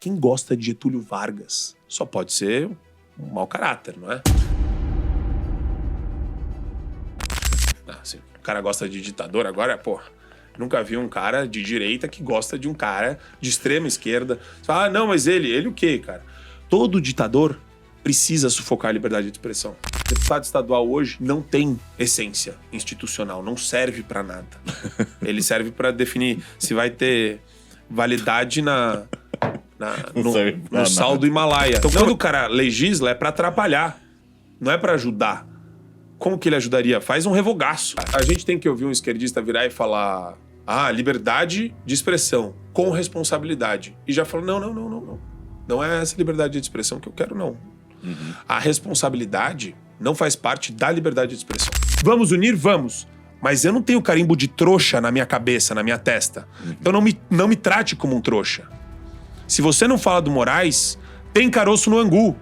Quem gosta de Getúlio Vargas só pode ser um mau caráter, não é? Assim, o cara gosta de ditador, agora, pô, nunca vi um cara de direita que gosta de um cara de extrema esquerda. Você fala, não, mas ele o quê, cara? Todo ditador precisa sufocar a liberdade de expressão. O deputado estadual hoje não tem essência institucional, não serve pra nada. Ele serve pra definir se vai ter validade no sal do Himalaia. Então, quando o cara legisla, é pra atrapalhar, não é pra ajudar. Como que ele ajudaria? Faz um revogaço. A gente tem que ouvir um esquerdista virar e falar liberdade de expressão, com responsabilidade. E já falou, não. Não é essa liberdade de expressão que eu quero, não. Uhum. A responsabilidade não faz parte da liberdade de expressão. Vamos unir? Vamos. Mas eu não tenho carimbo de trouxa na minha cabeça, na minha testa. Uhum. Então não me trate como um trouxa. Se você não fala do Moraes, tem caroço no angu.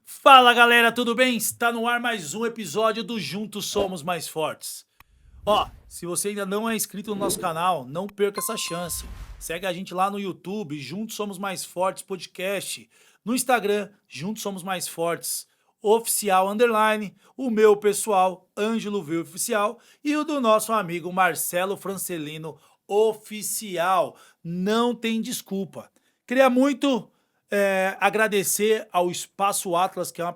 Fala galera, tudo bem? Está no ar mais um episódio do Juntos Somos Mais Fortes. Se você ainda não é inscrito no nosso canal, não perca essa chance. Segue a gente lá no YouTube, Juntos Somos Mais Fortes Podcast. No Instagram, Juntos Somos Mais Fortes Oficial _, o meu pessoal, Ângelo V Oficial, e o do nosso amigo Marcelo Francelino Oficial. Não tem desculpa. Queria muito agradecer ao Espaço Atlas, que é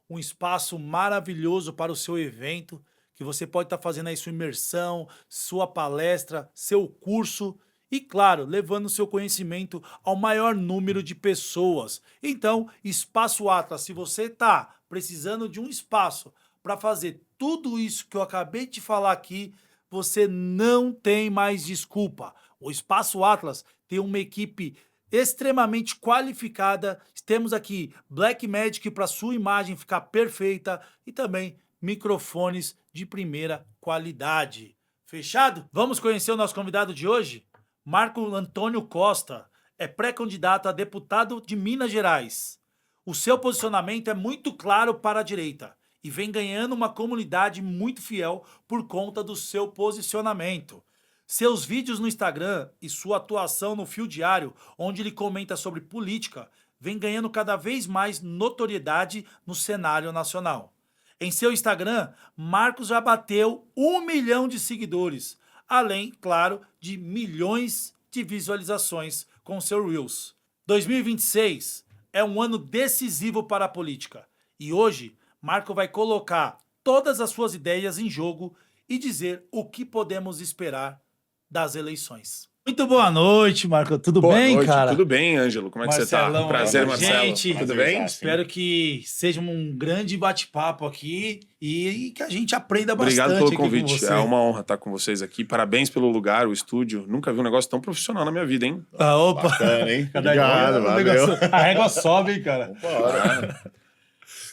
um espaço maravilhoso para o seu evento, que você pode estar fazendo aí sua imersão, sua palestra, seu curso e, claro, levando o seu conhecimento ao maior número de pessoas. Então, Espaço Atlas, se você está precisando de um espaço para fazer tudo isso que eu acabei de falar aqui, você não tem mais desculpa. O Espaço Atlas tem uma equipe extremamente qualificada. Temos aqui Blackmagic para sua imagem ficar perfeita e também microfones de primeira qualidade. Fechado? Vamos conhecer o nosso convidado de hoje? Marco Antônio Costa é pré-candidato a deputado de Minas Gerais. O seu posicionamento é muito claro para a direita e vem ganhando uma comunidade muito fiel por conta do seu posicionamento. Seus vídeos no Instagram e sua atuação no Fio Diário, onde ele comenta sobre política, vem ganhando cada vez mais notoriedade no cenário nacional. Em seu Instagram, Marcos já bateu 1 milhão de seguidores, além, claro, de milhões de visualizações com seu Reels. 2026 é um ano decisivo para a política e hoje Marco vai colocar todas as suas ideias em jogo e dizer o que podemos esperar das eleições. Muito boa noite, Marco. Tudo bem, cara? Tudo bem, Ângelo. Como é que você tá? Prazer, Marcelo. Gente, tudo bem? Espero que seja um grande bate-papo aqui e que a gente aprenda bastante. Obrigado pelo convite. É uma honra estar com vocês aqui. Parabéns pelo lugar, o estúdio. Nunca vi um negócio tão profissional na minha vida, hein? Opa! Bacana, hein? Obrigado, valeu. A régua sobe, hein, cara? Bora.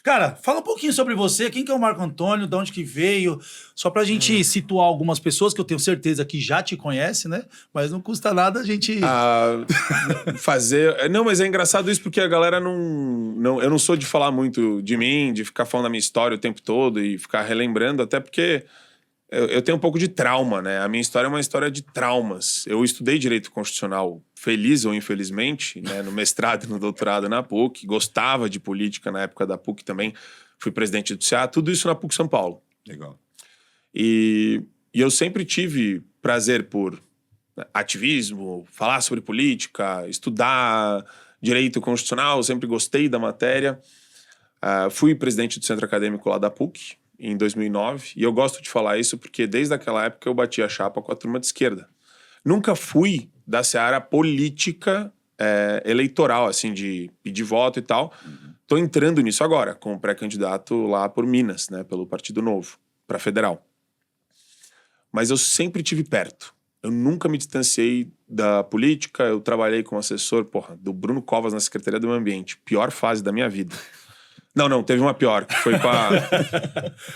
Cara, fala um pouquinho sobre você, quem que é o Marco Antônio, de onde que veio, só pra gente situar algumas pessoas que eu tenho certeza que já te conhecem, né? Mas não custa nada a gente... fazer... Não, mas é engraçado isso porque a galera não... Eu não sou de falar muito de mim, de ficar falando da minha história o tempo todo e ficar relembrando, até porque eu tenho um pouco de trauma, né? A minha história é uma história de traumas. Eu estudei Direito Constitucional, feliz ou infelizmente, né? No mestrado e no doutorado na PUC. Gostava de política na época da PUC também. Fui presidente do CA, tudo isso na PUC São Paulo. Legal. E eu sempre tive prazer por ativismo, falar sobre política, estudar Direito Constitucional, sempre gostei da matéria. Fui presidente do Centro Acadêmico lá da PUC, em 2009, e eu gosto de falar isso porque desde aquela época eu bati a chapa com a turma de esquerda. Nunca fui da seara política eleitoral, assim, de pedir voto e tal. Tô entrando nisso agora, como pré-candidato lá por Minas, né, pelo Partido Novo, para federal. Mas eu sempre tive perto. Eu nunca me distanciei da política, eu trabalhei como assessor, do Bruno Covas na Secretaria do Meio Ambiente. Pior fase da minha vida. Não, teve uma pior, que foi com a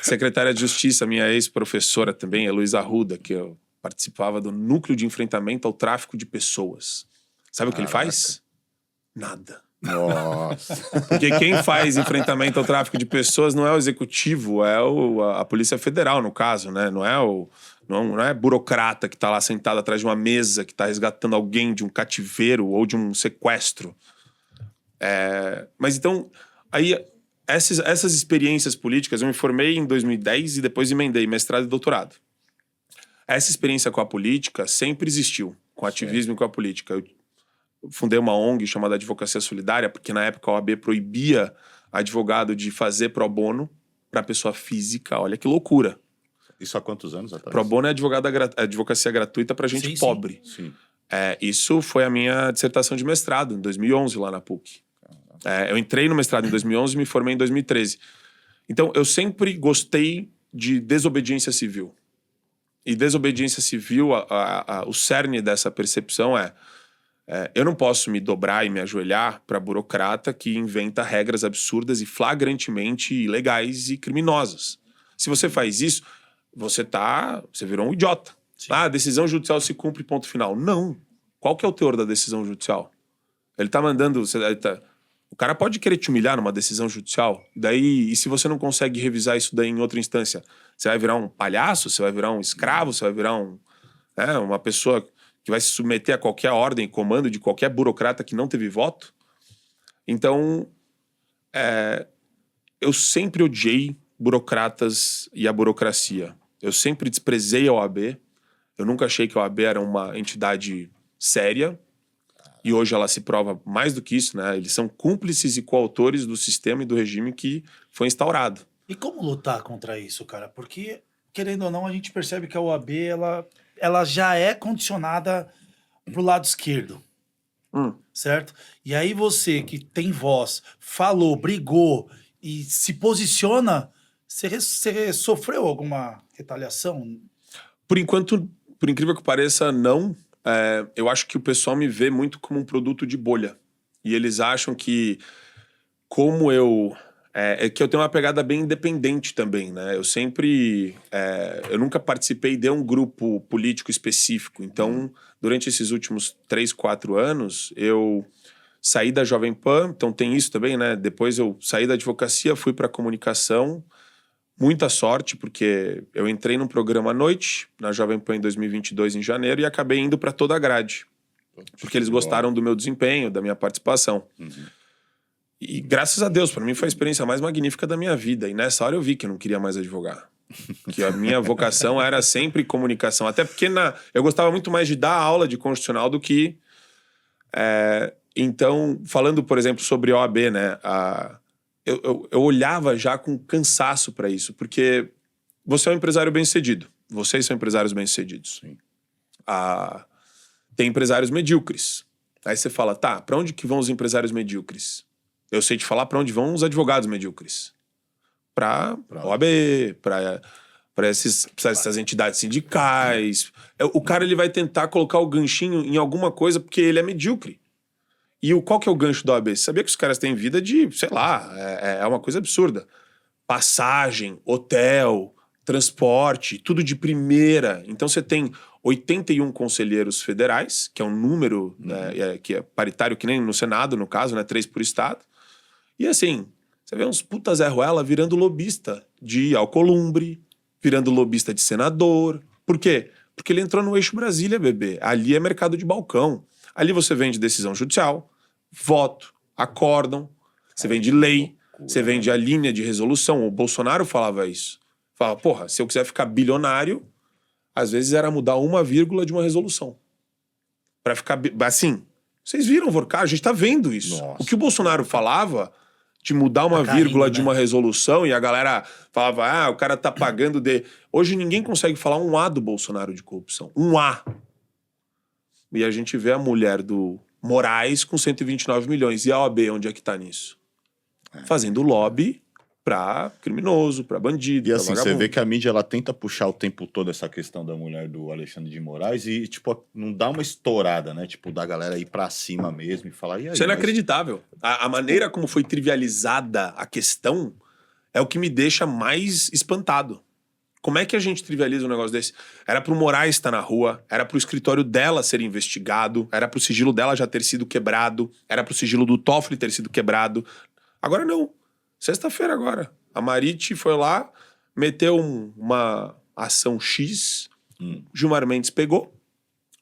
secretária de Justiça, minha ex-professora também, Heloísa Arruda, que eu participava do Núcleo de Enfrentamento ao Tráfico de Pessoas. Sabe o que ele faz? Nada. Nossa. Porque quem faz enfrentamento ao tráfico de pessoas não é o executivo, é a Polícia Federal, no caso, né? Não é Não é burocrata que está lá sentado atrás de uma mesa, que está resgatando alguém de um cativeiro ou de um sequestro. Mas então, aí, essas experiências políticas, eu me formei em 2010 e depois emendei mestrado e doutorado. Essa experiência com a política sempre existiu, com o ativismo e com a política. Eu fundei uma ONG chamada Advocacia Solidária, porque na época a OAB proibia advogado de fazer pro bono para pessoa física. Olha que loucura. Isso há quantos anos atrás? Pro bono é advocacia gratuita para gente Sim, pobre. Sim. Isso foi a minha dissertação de mestrado, em 2011, lá na PUC. Eu entrei no mestrado em 2011 e me formei em 2013. Então, eu sempre gostei de desobediência civil. E desobediência civil, o cerne dessa percepção eu não posso me dobrar e me ajoelhar para burocrata que inventa regras absurdas e flagrantemente ilegais e criminosas. Se você faz isso, você virou um idiota. Sim. A decisão judicial se cumpre, ponto final. Não. Qual que é o teor da decisão judicial? Ele tá mandando... O cara pode querer te humilhar numa decisão judicial. E se você não consegue revisar isso daí em outra instância, você vai virar um palhaço? Você vai virar um escravo? Você vai virar uma pessoa que vai se submeter a qualquer ordem e comando de qualquer burocrata que não teve voto? Então, eu sempre odiei burocratas e a burocracia. Eu sempre desprezei a OAB. Eu nunca achei que a OAB era uma entidade séria. E hoje ela se prova mais do que isso, né? Eles são cúmplices e coautores do sistema e do regime que foi instaurado. E como lutar contra isso, cara? Porque, querendo ou não, a gente percebe que a OAB, ela já é condicionada pro lado esquerdo. Certo? E aí você que tem voz, falou, brigou e se posiciona, você sofreu alguma retaliação? Por enquanto, por incrível que pareça, não. Eu acho que o pessoal me vê muito como um produto de bolha. E eles acham que, como eu tenho uma pegada bem independente também, né? Eu nunca participei de um grupo político específico. Então, durante esses últimos 3, 4 anos, eu saí da Jovem Pan, então tem isso também, né? Depois eu saí da advocacia, fui para a comunicação. Muita sorte, porque eu entrei num programa à noite, na Jovem Pan em 2022, em janeiro, e acabei indo para toda a grade. Porque eles gostaram do meu desempenho, da minha participação. E graças a Deus, para mim foi a experiência mais magnífica da minha vida. E nessa hora eu vi que eu não queria mais advogar. Que a minha vocação era sempre comunicação. Até porque eu gostava muito mais de dar aula de constitucional do que... Então, falando, por exemplo, sobre OAB, né? Eu olhava já com cansaço para isso, porque você é um empresário bem-sucedido. Vocês são empresários bem-sucedidos. Tem empresários medíocres. Aí você fala, tá, para onde que vão os empresários medíocres? Eu sei te falar para onde vão os advogados medíocres. Para OAB, para essas entidades sindicais. O cara ele vai tentar colocar o ganchinho em alguma coisa porque ele é medíocre. E qual que é o gancho da OAB? Você sabia que os caras têm vida de, sei lá, é uma coisa absurda. Passagem, hotel, transporte, tudo de primeira. Então você tem 81 conselheiros federais, que é um número que é paritário, que nem no Senado, no caso, né? 3 por estado. E assim, você vê uns puta Zé Ruela virando lobista de Alcolumbre, virando lobista de senador. Por quê? Porque ele entrou no eixo Brasília, bebê. Ali é mercado de balcão. Ali você vende decisão judicial, voto, acórdão, você vende lei, você vende a linha de resolução. O Bolsonaro falava isso. Falava, porra, se eu quiser ficar bilionário, às vezes era mudar uma vírgula de uma resolução. Pra ficar... Assim, vocês viram, Vorcar, a gente tá vendo isso. Nossa. O que o Bolsonaro falava de mudar uma vírgula de uma resolução e a galera falava, o cara tá pagando de... Hoje ninguém consegue falar um A do Bolsonaro de corrupção. Um A. E a gente vê a mulher do Moraes com 129 milhões. E a OAB, onde é que tá nisso? Fazendo lobby pra criminoso, pra bandido, E pra assim, vagabundo. você vê que a mídia ela tenta puxar o tempo todo essa questão da mulher do Alexandre de Moraes e, tipo, não dá uma estourada, né? Tipo, da galera ir pra cima mesmo e falar... E aí, Isso é inacreditável. A maneira como foi trivializada a questão é o que me deixa mais espantado. Como é que a gente trivializa um negócio desse? Era pro Moraes estar na rua, era pro escritório dela ser investigado, era pro sigilo dela já ter sido quebrado, era pro sigilo do Toffoli ter sido quebrado. Agora não. Sexta-feira agora. A Marit foi lá, meteu uma ação X Gilmar Mendes pegou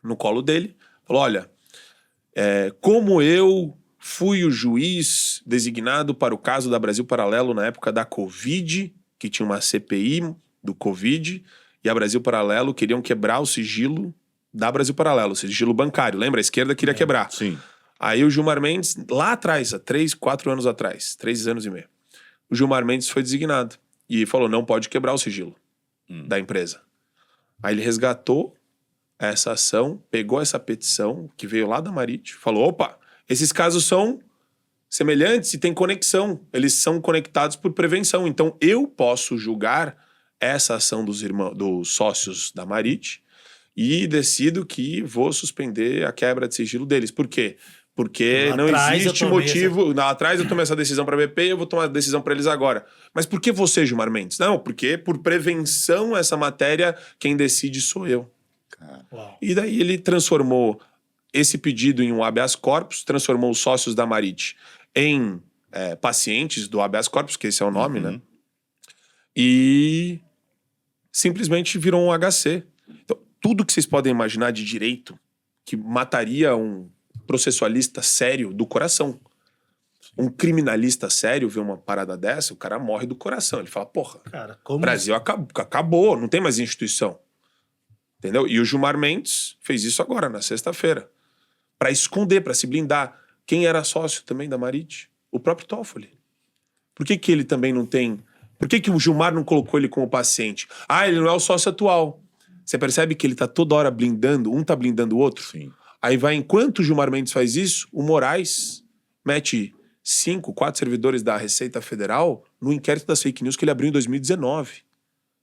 no colo dele, falou, olha, como eu fui o juiz designado para o caso da Brasil Paralelo na época da Covid, que tinha uma CPI do Covid, e a Brasil Paralelo queriam quebrar o sigilo da Brasil Paralelo, o sigilo bancário. Lembra? A esquerda queria quebrar. Sim. Aí o Gilmar Mendes, lá atrás, há 4 anos atrás, 3 anos e meio, o Gilmar Mendes foi designado. E falou, não pode quebrar o sigilo da empresa. Aí ele resgatou essa ação, pegou essa petição que veio lá da Marit, falou, opa, esses casos são semelhantes e têm conexão. Eles são conectados por prevenção. Então eu posso julgar essa ação dos sócios da Marit e decido que vou suspender a quebra de sigilo deles. Por quê? Porque não existe motivo. Lá atrás eu tomei essa decisão para a BP e eu vou tomar a decisão para eles agora. Mas por que você, Gilmar Mendes? Não, porque por prevenção essa matéria, quem decide sou eu. Uau. E daí ele transformou esse pedido em um habeas corpus, transformou os sócios da Marit em pacientes do habeas corpus, que esse é o nome, né? E simplesmente virou um HC. Então, tudo que vocês podem imaginar de direito que mataria um processualista sério do coração. Um criminalista sério vê uma parada dessa, o cara morre do coração. Ele fala, porra, Cara, como... Brasil acabou, não tem mais instituição. Entendeu? E o Gilmar Mendes fez isso agora, na sexta-feira. Pra esconder, pra se blindar. Quem era sócio também da Marit? O próprio Toffoli. Por que ele também não tem... Por que o Gilmar não colocou ele como paciente? Ah, ele não é o sócio atual. Você percebe que ele tá toda hora blindando, um tá blindando o outro? Sim. Aí vai, enquanto o Gilmar Mendes faz isso, o Moraes mete 5, 4 servidores da Receita Federal no inquérito das fake news que ele abriu em 2019.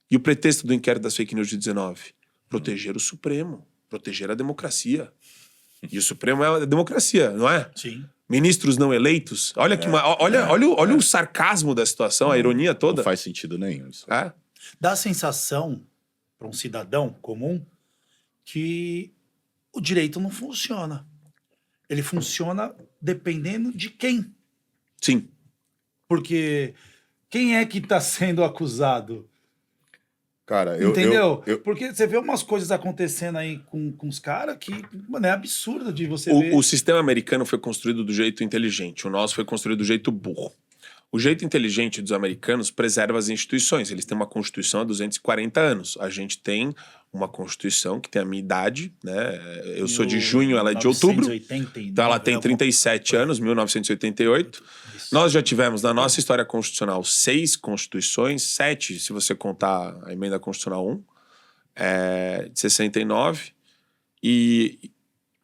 E o pretexto do inquérito das fake news de 2019? Proteger o Supremo, proteger a democracia. E o Supremo é a democracia, não é? Sim. Ministros não eleitos. Olha olha o sarcasmo da situação, a ironia toda. Não faz sentido nenhum isso. Dá a sensação para um cidadão comum que o direito não funciona. Ele funciona dependendo de quem. Sim. Porque quem é que está sendo acusado? Cara, Entendeu? Porque você vê umas coisas acontecendo aí com os caras que, mano, é absurdo de você ver. O sistema americano foi construído do jeito inteligente, o nosso foi construído do jeito burro. O jeito inteligente dos americanos preserva as instituições. Eles têm uma Constituição há 240 anos. A gente tem uma Constituição que tem a minha idade, né? Eu sou de junho, ela é de outubro. 1989, Então ela tem 37 anos, 1988. Isso. Nós já tivemos na nossa história constitucional 6 constituições, 7 se você contar a emenda constitucional 1, de 69. E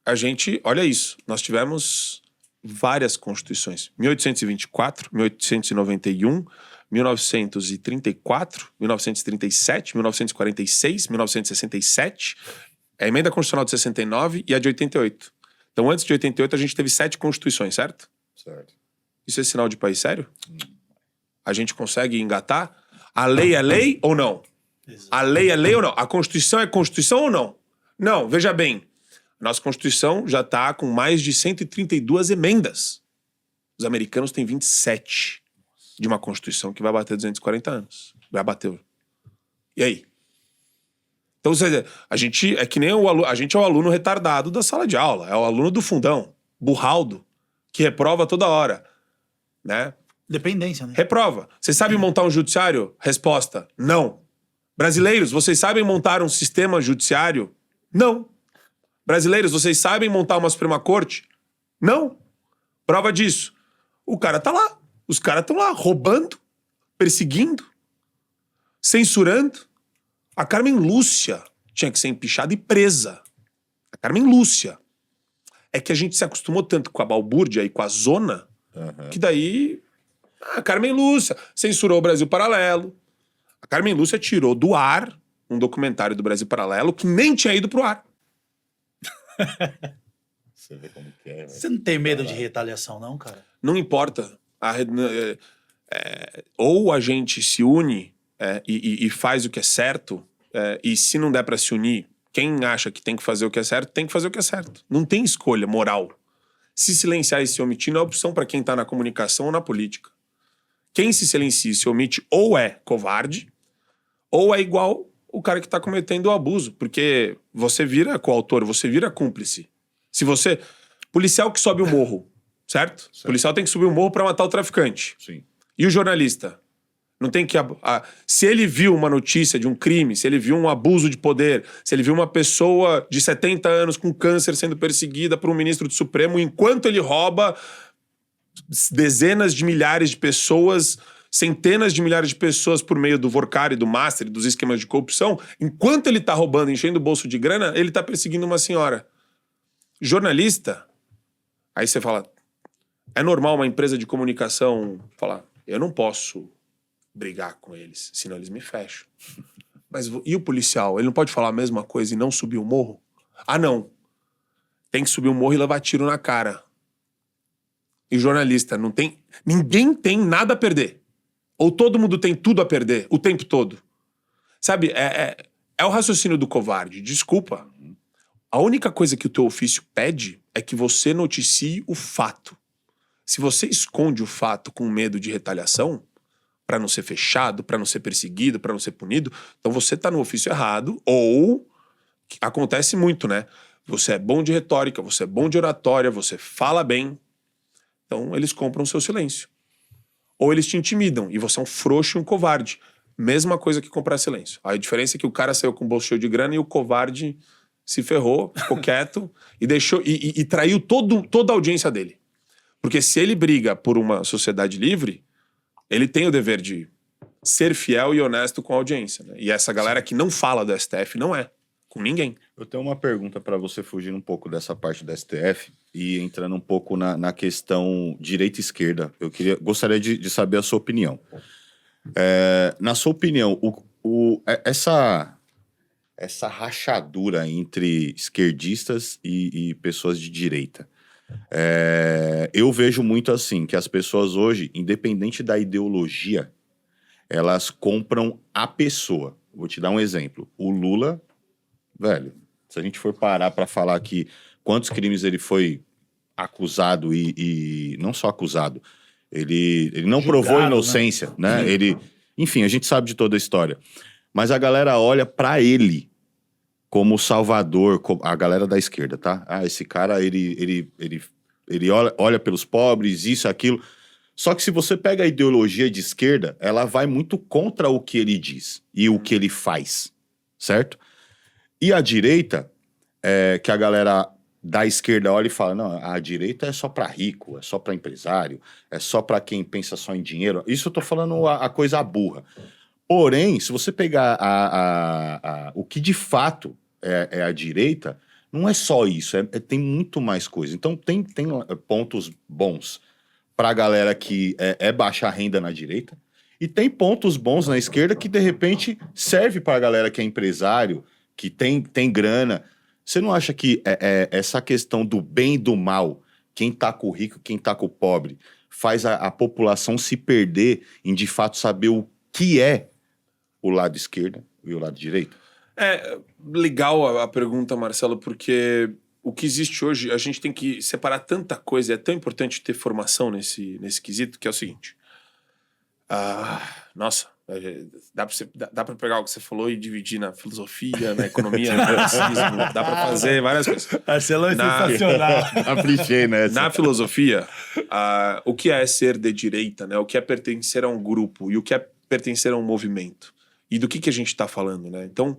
a gente, olha isso, nós tivemos várias constituições. 1824, 1891, 1934, 1937, 1946, 1967, a emenda constitucional de 69 e a de 88. Então, antes de 88, a gente teve 7 constituições, certo? Certo. Isso é sinal de país sério? A gente consegue engatar? A lei é lei ou não? Exato. A lei é lei ou não? A Constituição é Constituição ou não? Não, veja bem. Nossa Constituição já está com mais de 132 emendas. Os americanos têm 27 de uma Constituição que vai bater 240 anos. Já bateu. E aí? Então, a gente é que nem a gente é o aluno retardado da sala de aula. É o aluno do fundão, burraldo, que reprova toda hora. Né? Dependência, né? Reprova. Vocês sabem montar um judiciário? Resposta, não. Brasileiros, vocês sabem montar um sistema judiciário? Não. Brasileiros, vocês sabem montar uma Suprema Corte? Não. Prova disso. O cara tá lá. Os caras estão lá roubando, perseguindo, censurando. A Carmen Lúcia tinha que ser empichada e presa. A Carmen Lúcia. É que a gente se acostumou tanto com a balbúrdia e com a zona, que daí a Carmen Lúcia censurou o Brasil Paralelo. A Carmen Lúcia tirou do ar um documentário do Brasil Paralelo que nem tinha ido pro ar. Você vê como que é. Você não tem medo de retaliação, não, cara? Não importa. Ou a gente se une e faz o que é certo, e se não der pra se unir, quem acha que tem que fazer o que é certo, tem que fazer o que é certo. Não tem escolha moral. Se silenciar e se omitir não é opção pra quem tá na comunicação ou na política. Quem se silencia e se omite ou é covarde, ou é igual o cara que tá cometendo o abuso. Porque você vira coautor, você vira cúmplice. Se você... Policial que sobe o morro, certo? Policial tem que subir o morro pra matar o traficante. Sim. E o jornalista? Não tem que... se ele viu uma notícia de um crime, se ele viu um abuso de poder, se ele viu uma pessoa de 70 anos com câncer sendo perseguida por um ministro do Supremo, enquanto ele rouba dezenas de milhares de pessoas, centenas de milhares de pessoas por meio do Vorcar e do Master e dos esquemas de corrupção, enquanto ele tá roubando, enchendo o bolso de grana, ele tá perseguindo uma senhora. Jornalista... Aí você fala, é normal uma empresa de comunicação falar, eu não posso brigar com eles, senão eles me fecham. Mas e o policial? Ele não pode falar a mesma coisa e não subir o morro? Ah, não. Tem que subir o morro e levar tiro na cara. E jornalista, não tem... Ninguém tem nada a perder. Ou todo mundo tem tudo a perder, o tempo todo. Sabe, é o raciocínio do covarde. Desculpa. A única coisa que o teu ofício pede é que você noticie o fato. Se você esconde o fato com medo de retaliação, pra não ser fechado, pra não ser perseguido, pra não ser punido, então você tá no ofício errado, ou acontece muito, né? Você é bom de retórica, você é bom de oratória, você fala bem, então eles compram o seu silêncio. Ou eles te intimidam, e você é um frouxo e um covarde. Mesma coisa que comprar silêncio. A diferença é que o cara saiu com o bolso cheio de grana e o covarde se ferrou, ficou quieto e deixou e traiu toda a audiência dele. Porque se ele briga por uma sociedade livre, ele tem o dever de ser fiel e honesto com a audiência. Né? E essa galera que não fala do STF não é, com ninguém. Eu tenho uma pergunta para você, fugir um pouco dessa parte do STF e entrando um pouco na questão direita e esquerda. Gostaria de saber a sua opinião. Na sua opinião, essa rachadura entre esquerdistas e pessoas de direita. Eu vejo muito assim, que as pessoas hoje, independente da ideologia, elas compram a pessoa. Vou te dar um exemplo. O Lula, velho, se a gente for parar para falar aqui quantos crimes ele foi acusado e não só acusado, ele não provou inocência, né? Enfim, a gente sabe de toda a história. Mas a galera olha pra ele como salvador, a galera da esquerda, tá? Ah, esse cara, ele olha pelos pobres, isso, aquilo. Só que se você pega a ideologia de esquerda, ela vai muito contra o que ele diz e o que ele faz, certo? E a direita, que a galera da esquerda olha e fala, não, a direita é só pra rico, é só pra empresário, é só pra quem pensa só em dinheiro. Isso eu tô falando a coisa burra. Porém, se você pegar o que de fato é a direita, não é só isso, tem muito mais coisa. Então tem pontos bons pra galera que é baixa renda na direita, e tem pontos bons na esquerda que de repente serve pra galera que é empresário, que tem grana. Você não acha que essa questão do bem e do mal, quem tá com o rico, quem tá com o pobre, faz a população se perder em de fato saber o que é o lado esquerdo e o lado direito? É legal a pergunta, Marcelo, porque o que existe hoje, a gente tem que separar tanta coisa, é tão importante ter formação nesse quesito, que é o seguinte. Nossa, dá pra pegar o que você falou e dividir na filosofia, na economia, no marxismo, dá pra fazer várias coisas. Marcelo é sensacional. Apliquei nessa. Na filosofia, o que é ser de direita, né? O que é pertencer a um grupo e o que é pertencer a um movimento. E do que a gente tá falando, né? Então,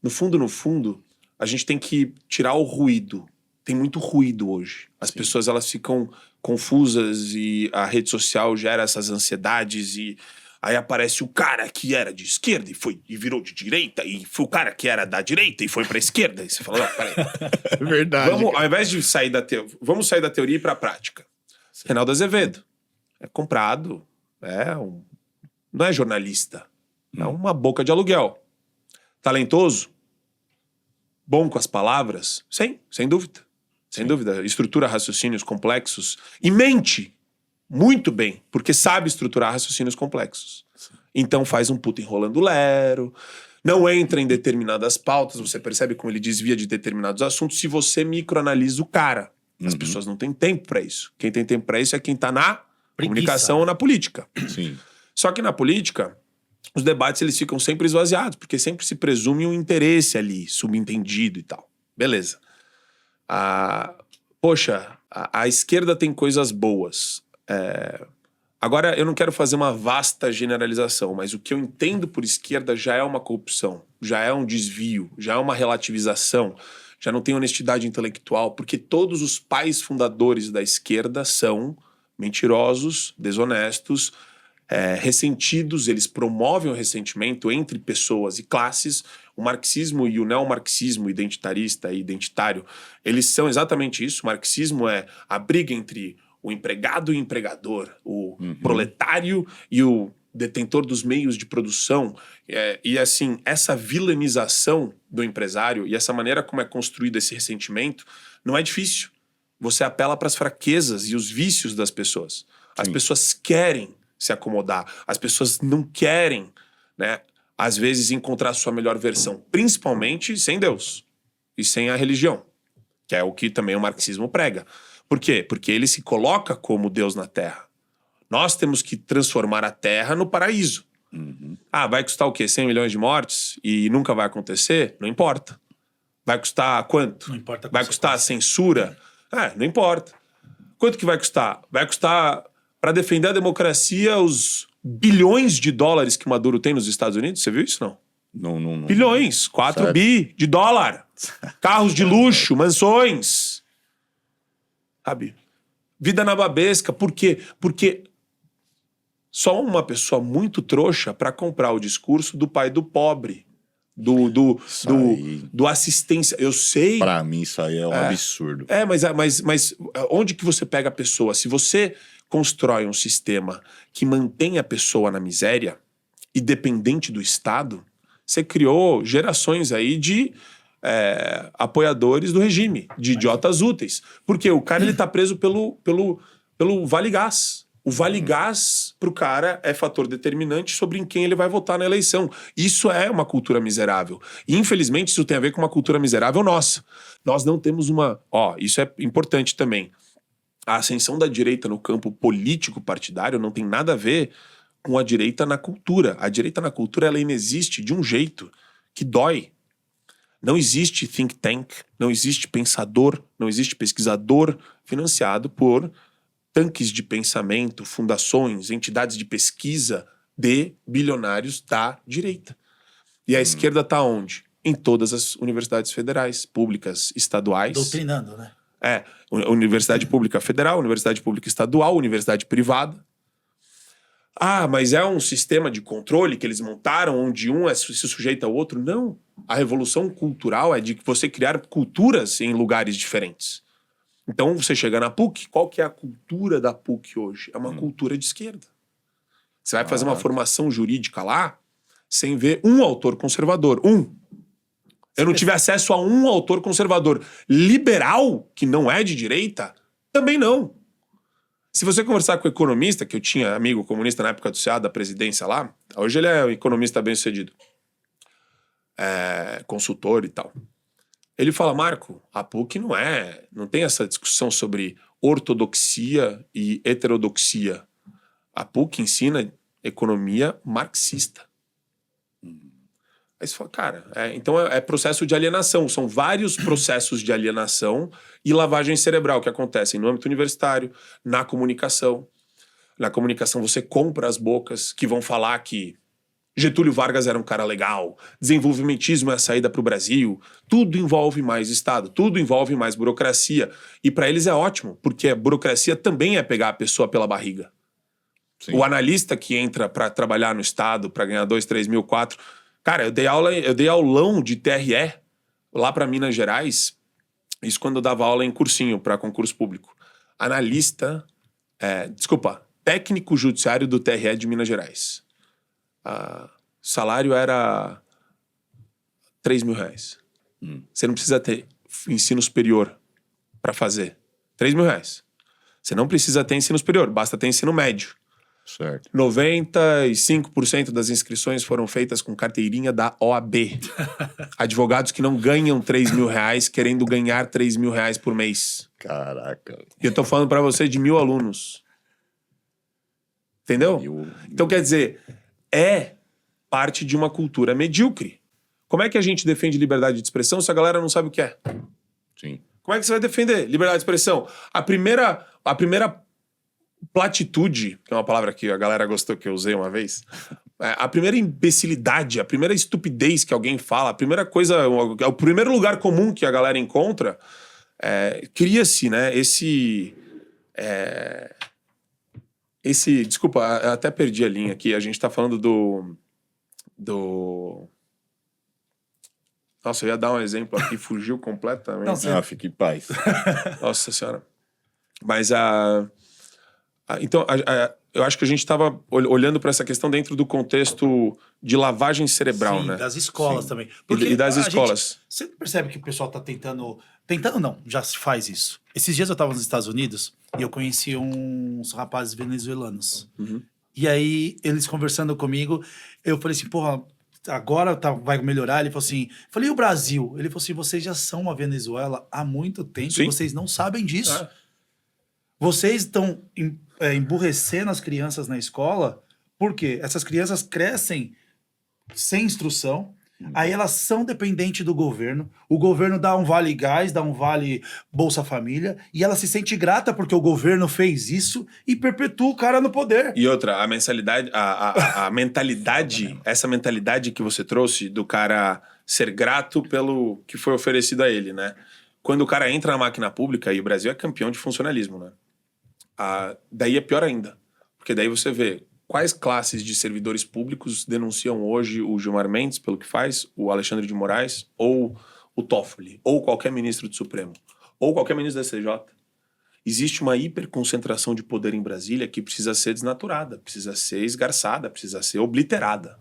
no fundo, a gente tem que tirar o ruído. Tem muito ruído hoje. As pessoas, elas ficam confusas e a rede social gera essas ansiedades e aí aparece o cara que era de esquerda e virou de direita e foi o cara que era da direita e foi pra esquerda. E você fala, não, peraí. É verdade. Ao invés de sair vamos sair da teoria e ir pra prática. Sim. Reinaldo Azevedo é comprado, não é jornalista, é uma boca de aluguel. Talentoso? Bom com as palavras? Sem dúvida. Sem dúvida. Estrutura raciocínios complexos e mente muito bem, porque sabe estruturar raciocínios complexos. Sim. Então faz um puta enrolando lero, não entra em determinadas pautas, você percebe como ele desvia de determinados assuntos se você microanalisa o cara. As pessoas não têm tempo pra isso. Quem tem tempo pra isso é quem tá na comunicação ou na política. Sim. Só que na política, os debates eles ficam sempre esvaziados, porque sempre se presume um interesse ali, subentendido e tal. Beleza. Poxa, a esquerda tem coisas boas. Agora, eu não quero fazer uma vasta generalização, mas o que eu entendo por esquerda já é uma corrupção, já é um desvio, já é uma relativização, já não tem honestidade intelectual, porque todos os pais fundadores da esquerda são mentirosos, desonestos, ressentidos, eles promovem o ressentimento entre pessoas e classes. O marxismo e o neomarxismo identitarista e identitário, eles são exatamente isso. O marxismo é a briga entre o empregado e o empregador, o proletário e o detentor dos meios de produção. E assim, essa vilanização do empresário e essa maneira como é construído esse ressentimento não é difícil. Você apela para as fraquezas e os vícios das pessoas. As pessoas querem se acomodar. As pessoas não querem, né, às vezes, encontrar a sua melhor versão, principalmente sem Deus e sem a religião, que é o que também o marxismo prega. Por quê? Porque ele se coloca como Deus na Terra. Nós temos que transformar a Terra no paraíso. Vai custar o quê? 100 milhões de mortes e nunca vai acontecer? Não importa. Vai custar quanto? Não importa. Vai custar a censura? Não importa. Quanto que vai custar? Vai custar, para defender a democracia, os bilhões de dólares que Maduro tem nos Estados Unidos? Você viu isso, não? Não. Bilhões. 4 Certo. bi de dólar. Carros de luxo, mansões. Sabe? Vida nababesca. Por quê? Porque só uma pessoa muito trouxa para comprar o discurso do pai do pobre. Do assistência. Eu sei. Pra mim, isso aí é um absurdo. Mas onde que você pega a pessoa? Se você constrói um sistema que mantém a pessoa na miséria e dependente do Estado, você criou gerações aí de apoiadores do regime, de idiotas úteis. Porque o cara ele tá preso pelo Vale Gás. O Vale Gás, pro cara, é fator determinante sobre em quem ele vai votar na eleição. Isso é uma cultura miserável. E, infelizmente, isso tem a ver com uma cultura miserável nossa. Nós não temos uma... isso é importante também. A ascensão da direita no campo político partidário não tem nada a ver com a direita na cultura. A direita na cultura, ela inexiste de um jeito que dói. Não existe think tank, não existe pensador, não existe pesquisador financiado por tanques de pensamento, fundações, entidades de pesquisa de bilionários da direita. E a esquerda está onde? Em todas as universidades federais, públicas, estaduais. Doutrinando, né? Universidade pública federal, universidade pública estadual, universidade privada. Mas é um sistema de controle que eles montaram onde um se sujeita ao outro? Não. A revolução cultural é de você criar culturas em lugares diferentes. Então, você chega na PUC, qual que é a cultura da PUC hoje? É uma cultura de esquerda. Você vai fazer uma formação jurídica lá sem ver um autor conservador. Eu não tive acesso a um autor conservador. Liberal, que não é de direita, também não. Se você conversar com o economista, que eu tinha amigo comunista na época do CA, da presidência lá, hoje ele é um economista bem-sucedido, consultor e tal. Ele fala, Marco, a PUC não tem essa discussão sobre ortodoxia e heterodoxia. A PUC ensina economia marxista. Aí você fala, cara, então é processo de alienação. São vários processos de alienação e lavagem cerebral que acontecem no âmbito universitário, na comunicação. Na comunicação você compra as bocas que vão falar que Getúlio Vargas era um cara legal, desenvolvimentismo é a saída para o Brasil, tudo envolve mais Estado, tudo envolve mais burocracia. E para eles é ótimo, porque a burocracia também é pegar a pessoa pela barriga. Sim. O analista que entra para trabalhar no Estado, para ganhar 2, 3 mil, 4... Cara, eu dei aulão de TRE lá para Minas Gerais, isso quando eu dava aula em cursinho para concurso público. Técnico judiciário do TRE de Minas Gerais. Salário era 3 mil reais. Você não precisa ter ensino superior para fazer. 3 mil reais. Você não precisa ter ensino superior, basta ter ensino médio. Certo. 95% das inscrições foram feitas com carteirinha da OAB. Advogados que não ganham 3 mil reais querendo ganhar 3 mil reais por mês. Caraca. E eu tô falando para você de 1.000 alunos. Entendeu? Então, quer dizer, parte de uma cultura medíocre. Como é que a gente defende liberdade de expressão se a galera não sabe o que é? Sim. Como é que você vai defender liberdade de expressão? A primeira platitude, que é uma palavra que a galera gostou que eu usei uma vez, a primeira imbecilidade, a primeira estupidez que alguém fala, a primeira coisa, o primeiro lugar comum que a galera encontra, cria-se, né, desculpa, eu até perdi a linha aqui, a gente tá falando do... Nossa, eu ia dar um exemplo aqui, fugiu completamente. Não, fique em paz. Nossa senhora. Mas então, eu acho que a gente estava olhando para essa questão dentro do contexto de lavagem cerebral, Sim, né? das escolas Sim. também. E das escolas. Você percebe que o pessoal tá tentando... Tentando não, já se faz isso. Esses dias eu tava nos Estados Unidos e eu conheci uns rapazes venezuelanos. Uhum. E aí, eles conversando comigo, eu falei assim, porra, agora vai melhorar. Ele falou assim, falei, e o Brasil? Ele falou assim, vocês já são uma Venezuela há muito tempo Sim. e vocês não sabem disso. É. Vocês estão emburrecendo as crianças na escola, porque essas crianças crescem sem instrução, aí elas são dependentes do governo, o governo dá um vale gás, dá um vale Bolsa Família, e ela se sente grata porque o governo fez isso e perpetua o cara no poder. E outra, a mensalidade, a mentalidade, essa mentalidade que você trouxe do cara ser grato pelo que foi oferecido a ele, né? Quando o cara entra na máquina pública, e o Brasil é campeão de funcionalismo, né? Daí é pior ainda. Porque daí você vê quais classes de servidores públicos denunciam hoje o Gilmar Mendes pelo que faz, o Alexandre de Moraes, ou o Toffoli, ou qualquer ministro do Supremo, ou qualquer ministro da STJ. Existe uma hiperconcentração de poder em Brasília que precisa ser desnaturada, precisa ser esgarçada, precisa ser obliterada.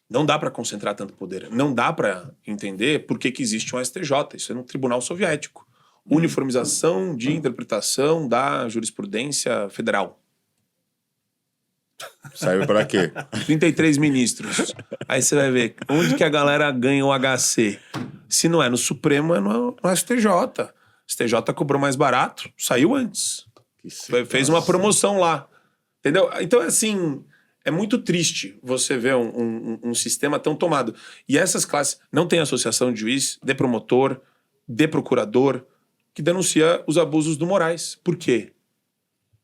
Não dá para concentrar tanto poder. Não dá para entender por que existe um STJ. Isso é um tribunal soviético. Uniformização de interpretação da jurisprudência federal. Serve pra quê? 33 ministros. Aí você vai ver onde que a galera ganha o HC. Se não é no Supremo, é no STJ. O STJ cobrou mais barato, saiu antes. Fez uma promoção lá. Entendeu? Então, assim, é muito triste você ver um sistema tão tomado. E essas classes não tem associação de juiz, de promotor, de procurador, que denuncia os abusos do Moraes. Por quê?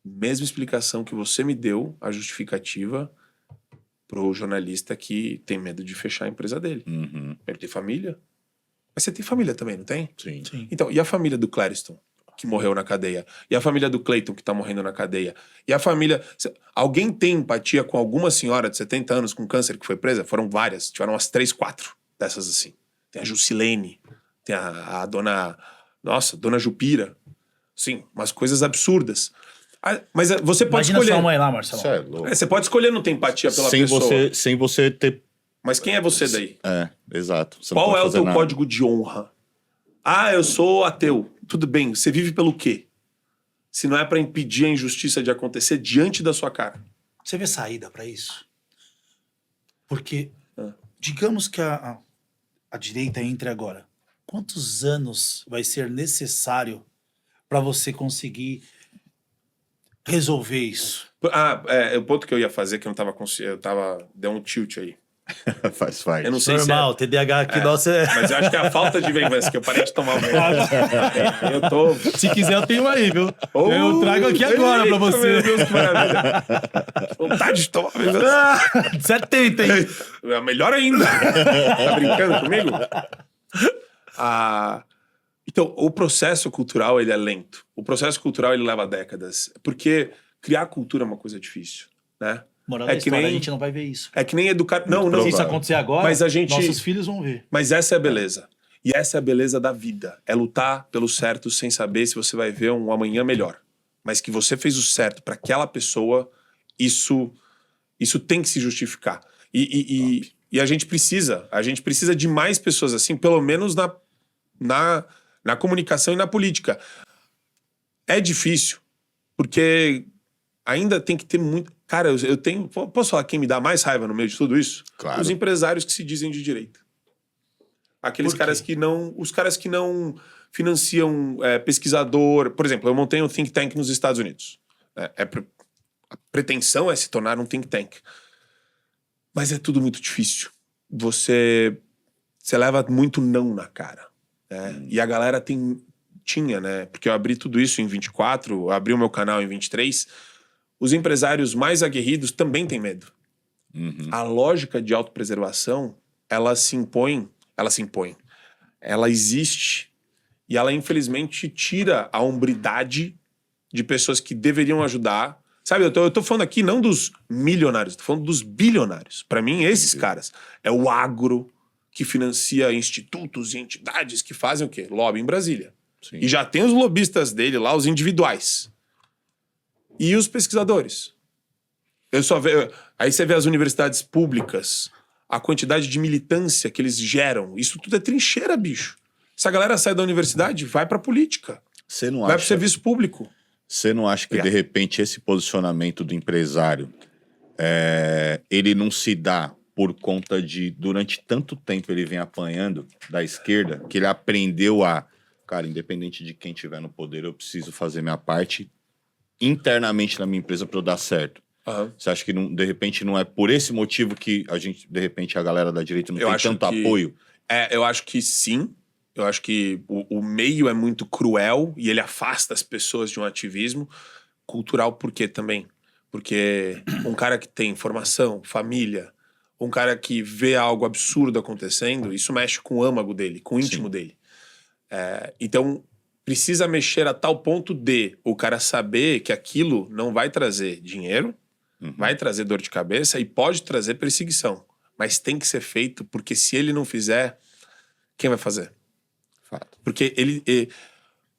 Mesma explicação que você me deu, a justificativa pro jornalista que tem medo de fechar a empresa dele. Uhum. Ele tem família. Mas você tem família também, não tem? Sim. Sim. Então, e a família do Clériston, que morreu na cadeia? E a família do Cleiton, que tá morrendo na cadeia? E a família... Alguém tem empatia com alguma senhora de 70 anos com câncer que foi presa? Foram várias. Tiveram umas 3, 4 dessas assim. Tem a Jusilene, tem a dona... Nossa, dona Jupira. Sim, umas coisas absurdas. Mas você pode Imagina escolher. sua mãe lá, Marcelo. Isso é louco. Você pode escolher não ter empatia pela pessoa. Sem você ter... Mas quem é você daí? Exato. Você não Qual pode é o fazer teu nada. código de honra? Ah, eu sou ateu. Tudo bem, você vive pelo quê? Se não é pra impedir a injustiça de acontecer diante da sua cara. Você vê saída pra isso? Porque, digamos que a direita entre agora. Quantos anos vai ser necessário para você conseguir resolver isso? O ponto que eu ia fazer, que eu não tava consciente, deu um tilt aí. Faz parte. Eu não sei Normal, TDAH aqui, nossa... Mas eu acho que é a falta de veemância, que eu parei de tomar o veneno. Eu tô... Se quiser, eu tenho aí, viu? Eu trago aqui agora pra você. Meu Deus, que maravilha. Vontade de tomar veneno. 70, hein? Melhor ainda. Tá brincando comigo? Então, o processo cultural, ele é lento. O processo cultural, ele leva décadas. Porque criar cultura é uma coisa difícil, né? Moral da história, a gente não vai ver isso. É que nem educar... Não, Se isso acontecer agora, mas nossos filhos vão ver. Mas essa é a beleza. E essa é a beleza da vida. É lutar pelo certo sem saber se você vai ver um amanhã melhor. Mas que você fez o certo para aquela pessoa, isso tem que se justificar. E a gente precisa de mais pessoas assim, pelo menos na comunicação e na política. É difícil, porque ainda tem que ter muito... Cara, eu tenho... Posso falar quem me dá mais raiva no meio de tudo isso? Claro. Os empresários que se dizem de direita. Aqueles caras que não... Os caras que não financiam pesquisador... Por exemplo, eu montei um think tank nos Estados Unidos. A pretensão é se tornar um think tank. Mas é tudo muito difícil. Você leva muito não na cara, né? E a galera tinha, né? Porque eu abri tudo isso em 24, abri o meu canal em 23. Os empresários mais aguerridos também têm medo. A lógica de autopreservação, ela existe e ela infelizmente tira a hombridade de pessoas que deveriam ajudar. Sabe, eu tô falando aqui não dos milionários, tô falando dos bilionários. Para mim, esses caras é o agro que financia institutos e entidades que fazem o quê? Lobby em Brasília. Sim. E já tem os lobistas dele lá, os individuais. E os pesquisadores. Aí você vê as universidades públicas, a quantidade de militância que eles geram. Isso tudo é trincheira, bicho. Essa galera sai da universidade, vai pra política. Você não Vai acha... pro serviço público. Você não acha que, de repente, esse posicionamento do empresário, ele não se dá por conta de, durante tanto tempo ele vem apanhando da esquerda, que ele aprendeu cara, independente de quem estiver no poder, eu preciso fazer minha parte internamente na minha empresa para eu dar certo. Você acha que, de repente, não é por esse motivo que de repente, a galera da direita não tem tanto apoio? Eu acho que sim. Eu acho que o meio é muito cruel e ele afasta as pessoas de um ativismo cultural. Por quê também? Porque um cara que tem formação, família, um cara que vê algo absurdo acontecendo, isso mexe com o âmago dele, com o íntimo dele. Então, precisa mexer a tal ponto de o cara saber que aquilo não vai trazer dinheiro, vai trazer dor de cabeça e pode trazer perseguição. Mas tem que ser feito, porque se ele não fizer, quem vai fazer? Fato. Porque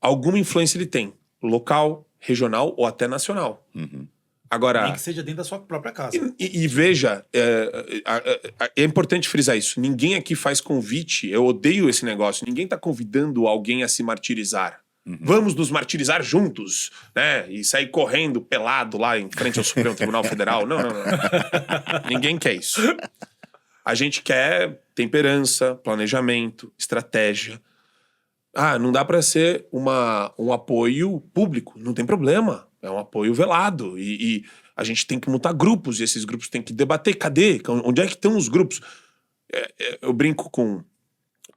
alguma influência ele tem, local, regional ou até nacional. Agora, Nem que seja dentro da sua própria casa. e veja, é importante frisar isso. Ninguém aqui faz convite, eu odeio esse negócio, ninguém tá convidando alguém a se martirizar. Vamos nos martirizar juntos, né? E sair correndo pelado lá em frente ao Supremo Tribunal Federal. Não. Ninguém quer isso. A gente quer temperança, planejamento, estratégia. Não dá para ser um apoio público, não tem problema. É um apoio velado. E a gente tem que montar grupos, e esses grupos têm que debater. Cadê? Onde é que estão os grupos? Eu brinco com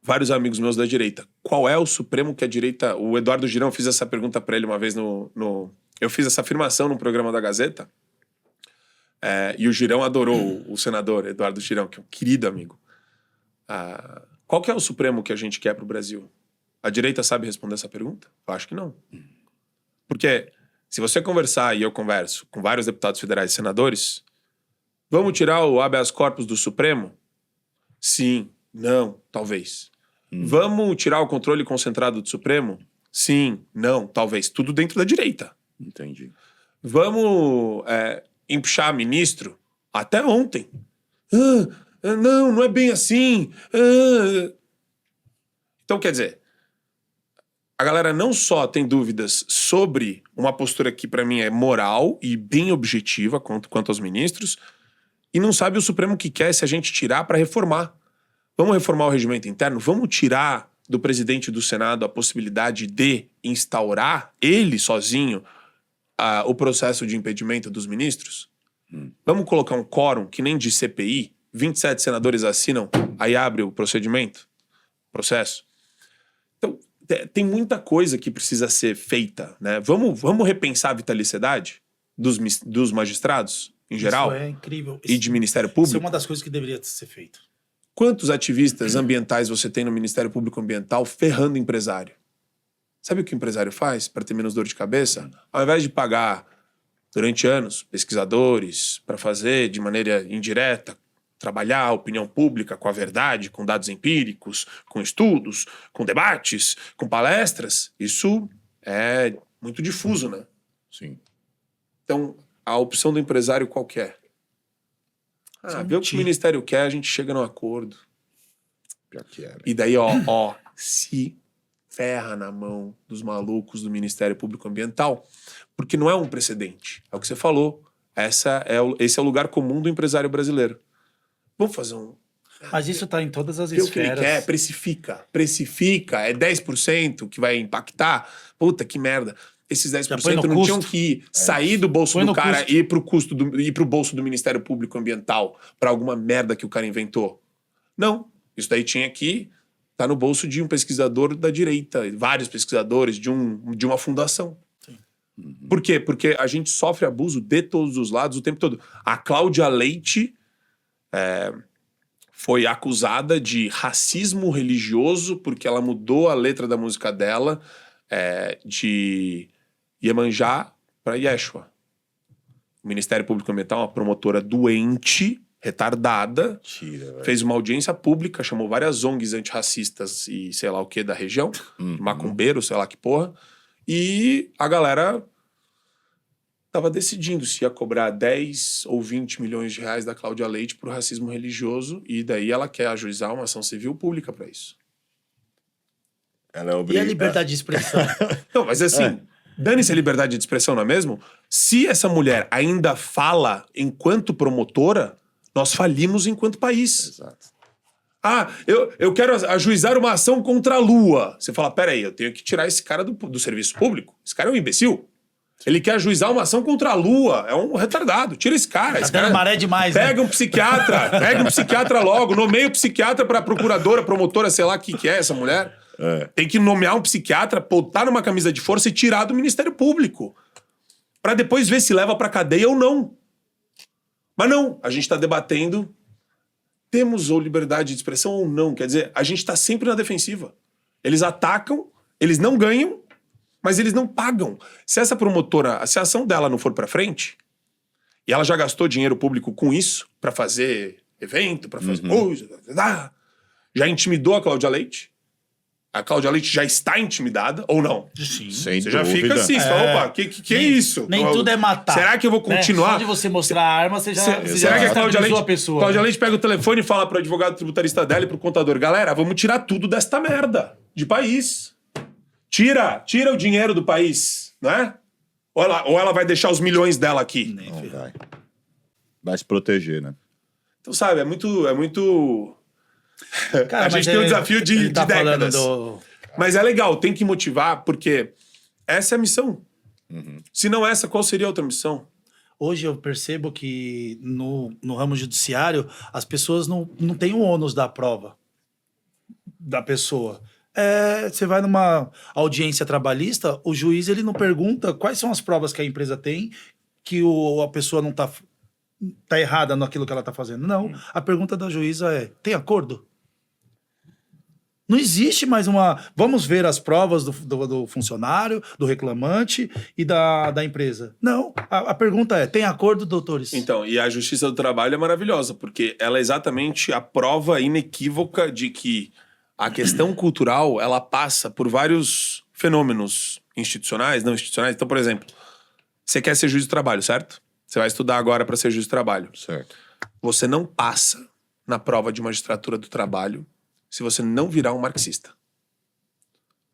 vários amigos meus da direita. Qual é o Supremo que a direita... O Eduardo Girão, eu fiz essa pergunta para ele uma vez Eu fiz essa afirmação no programa da Gazeta. E o Girão adorou o senador Eduardo Girão, que é um querido amigo. Qual que é o Supremo que a gente quer pro Brasil? A direita sabe responder essa pergunta? Eu acho que não. Porque se você conversar, e eu converso, com vários deputados federais e senadores, vamos tirar o habeas corpus do Supremo? Sim, não, talvez. Vamos tirar o controle concentrado do Supremo? Sim, não, talvez. Tudo dentro da direita. Entendi. Vamos empuxar ministro? Até ontem. Não é bem assim. Então, quer dizer, a galera não só tem dúvidas sobre uma postura que, pra mim, é moral e bem objetiva quanto aos ministros, e não sabe o Supremo que quer se a gente tirar pra reformar. Vamos reformar o regimento interno? Vamos tirar do presidente do Senado a possibilidade de instaurar, ele sozinho, o processo de impedimento dos ministros? Vamos colocar um quórum que nem de CPI, 27 senadores assinam, aí abre o processo. Então, tem muita coisa que precisa ser feita, né? Vamos repensar a vitaliciedade dos magistrados, em geral? Isso é incrível. E de Ministério Público? Isso é uma das coisas que deveria ser feito. Quantos ativistas ambientais você tem no Ministério Público Ambiental ferrando empresário? Sabe o que o empresário faz para ter menos dor de cabeça? Ao invés de pagar, durante anos, pesquisadores para fazer de maneira indireta, trabalhar a opinião pública com a verdade, com dados empíricos, com estudos, com debates, com palestras, isso é muito difuso, né? Sim. Então, a opção do empresário qual que é? Vê o que o Ministério quer, a gente chega num acordo. Pior que era. E daí, se ferra na mão dos malucos do Ministério Público Ambiental, porque não é um precedente. É o que você falou. Esse é o lugar comum do empresário brasileiro. Vamos fazer Mas isso tá em todas as Vê o que ele esferas. quer, precifica, é 10% que vai impactar. Puta, que merda. esses 10% põe no não custo. tinham que sair do bolso Põe do no cara custo. e ir pro bolso do Ministério Público Ambiental pra alguma merda que o cara inventou? Não. Isso daí tinha que estar no bolso de um pesquisador da direita, vários pesquisadores de uma fundação. Por quê? Porque a gente sofre abuso de todos os lados o tempo todo. A Cláudia Leite foi acusada de racismo religioso porque ela mudou a letra da música dela de Iemanjá para Yeshua. O Ministério Público Ambiental, uma promotora doente, retardada, Tira, velho. fez uma audiência pública, chamou várias ONGs antirracistas e sei lá o que da região, macumbeiro, sei lá que porra, e a galera tava decidindo se ia cobrar 10 ou 20 milhões de reais da Cláudia Leite por racismo religioso, e daí ela quer ajuizar uma ação civil pública pra isso. Ela é E a obrigada. liberdade de expressão? Não, mas assim, dane-se a liberdade de expressão, não é mesmo? Se essa mulher ainda fala enquanto promotora, nós falimos enquanto país. Exato. Ah, eu quero ajuizar uma ação contra a Lua. Você fala, peraí, eu tenho que tirar esse cara do serviço público. Esse cara é um imbecil. Ele quer ajuizar uma ação contra a Lua. É um retardado. Tira esse cara. Tá Esse dando cara maré demais, né? pega um psiquiatra logo. Nomeia o psiquiatra pra procuradora, promotora, sei lá o que é essa mulher. Tem que nomear um psiquiatra, botar numa camisa de força e tirar do Ministério Público. Pra depois ver se leva pra cadeia ou não. Mas não, a gente tá debatendo, temos ou liberdade de expressão ou não. Quer dizer, a gente tá sempre na defensiva. Eles atacam, eles não ganham, mas eles não pagam. Se essa promotora, se a ação dela não for pra frente, e ela já gastou dinheiro público com isso, pra fazer evento, pra fazer coisa, já intimidou a Cláudia Leite. A Cláudia Leite já está intimidada, ou não? Sim. Sem Você já dúvida. fica assim, você fala, opa, que é isso? Nem tudo é matar. Será que eu vou né? continuar? Só de você mostrar a arma, você já Será que a Cláudia estabilizou Leite, a pessoa. Cláudia Leite pega o telefone e fala pro advogado tributarista dela e pro contador, galera, vamos tirar tudo desta merda de país. Tira o dinheiro do país, né? Ou ela vai deixar os milhões dela aqui. Não vai. Vai se proteger, né? Então, sabe, é muito... Cara, a gente mas tem um desafio de ele tá falando décadas. Mas é legal, tem que motivar, porque essa é a missão. Se não essa, qual seria a outra missão? Hoje eu percebo que no ramo judiciário as pessoas não têm o ônus da prova da pessoa. Você vai numa audiência trabalhista, o juiz ele não pergunta quais são as provas que a empresa tem que a pessoa não tá errada naquilo que ela tá fazendo. Não, a pergunta da juíza é, tem acordo? Não existe mais vamos ver as provas do funcionário, do reclamante e da empresa. Não, a pergunta é, tem acordo, doutores? Então, e a Justiça do Trabalho é maravilhosa, porque ela é exatamente a prova inequívoca de que a questão cultural, ela passa por vários fenômenos institucionais, não institucionais. Então, por exemplo, você quer ser juiz do trabalho, certo? Você vai estudar agora para ser juiz do trabalho. Certo. Você não passa na prova de magistratura do trabalho se você não virar um marxista.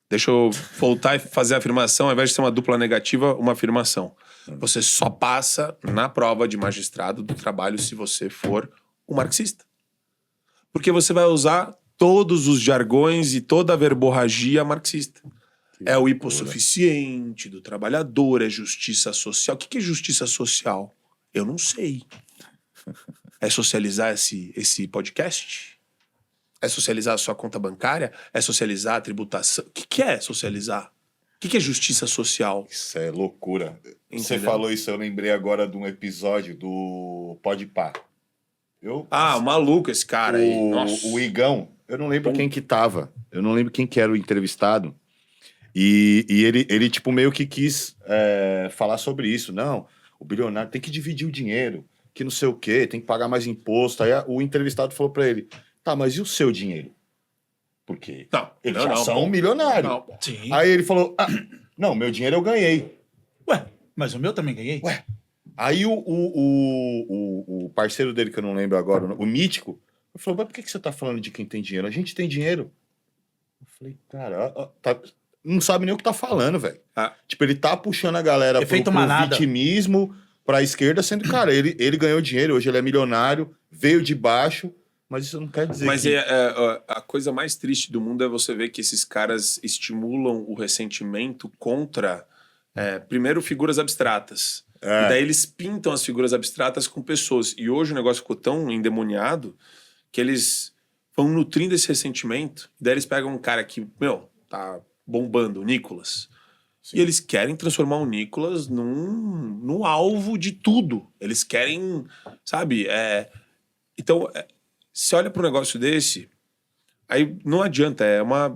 Deixa eu voltar e fazer a afirmação, ao invés de ser uma dupla negativa, uma afirmação. Você só passa na prova de magistrado do trabalho se você for um marxista. Porque você vai usar todos os jargões e toda a verborragia marxista. É o hipossuficiente do trabalhador, é justiça social. O que é justiça social? Eu não sei. É socializar esse podcast? É socializar a sua conta bancária? É socializar a tributação? O que é socializar? O que é justiça social? Isso é loucura. Você Entendeu? falou isso, eu lembrei agora de um episódio do Podpah. Ah, maluco esse cara aí. Nossa. O Igão, eu não lembro quem que tava. Eu não lembro quem que era o entrevistado. E ele tipo, meio que quis falar sobre isso. Não, o bilionário tem que dividir o dinheiro, que não sei o quê, tem que pagar mais imposto. Aí o entrevistado falou pra ele, tá, mas e o seu dinheiro? Porque eles já são milionários. Não. Sim. Aí ele falou, não, meu dinheiro eu ganhei. Ué, mas o meu também ganhei? Ué. Aí o parceiro dele, que eu não lembro agora, o Mítico, falou, mas por que você tá falando de quem tem dinheiro? A gente tem dinheiro. Eu falei, cara, não sabe nem o que tá falando, velho. Tipo, ele tá puxando a galera pro vitimismo, pra esquerda, sendo, cara, ele ganhou dinheiro, hoje ele é milionário, veio de baixo, mas isso não quer dizer que... a coisa mais triste do mundo é você ver que esses caras estimulam o ressentimento contra primeiro figuras abstratas. E daí eles pintam as figuras abstratas com pessoas. E hoje o negócio ficou tão endemoniado que eles vão nutrindo esse ressentimento. E daí eles pegam um cara que, tá bombando, o Nicolas. Sim. E eles querem transformar o Nicolas num alvo de tudo. Eles querem, sabe? Então, se olha para um negócio desse, aí não adianta,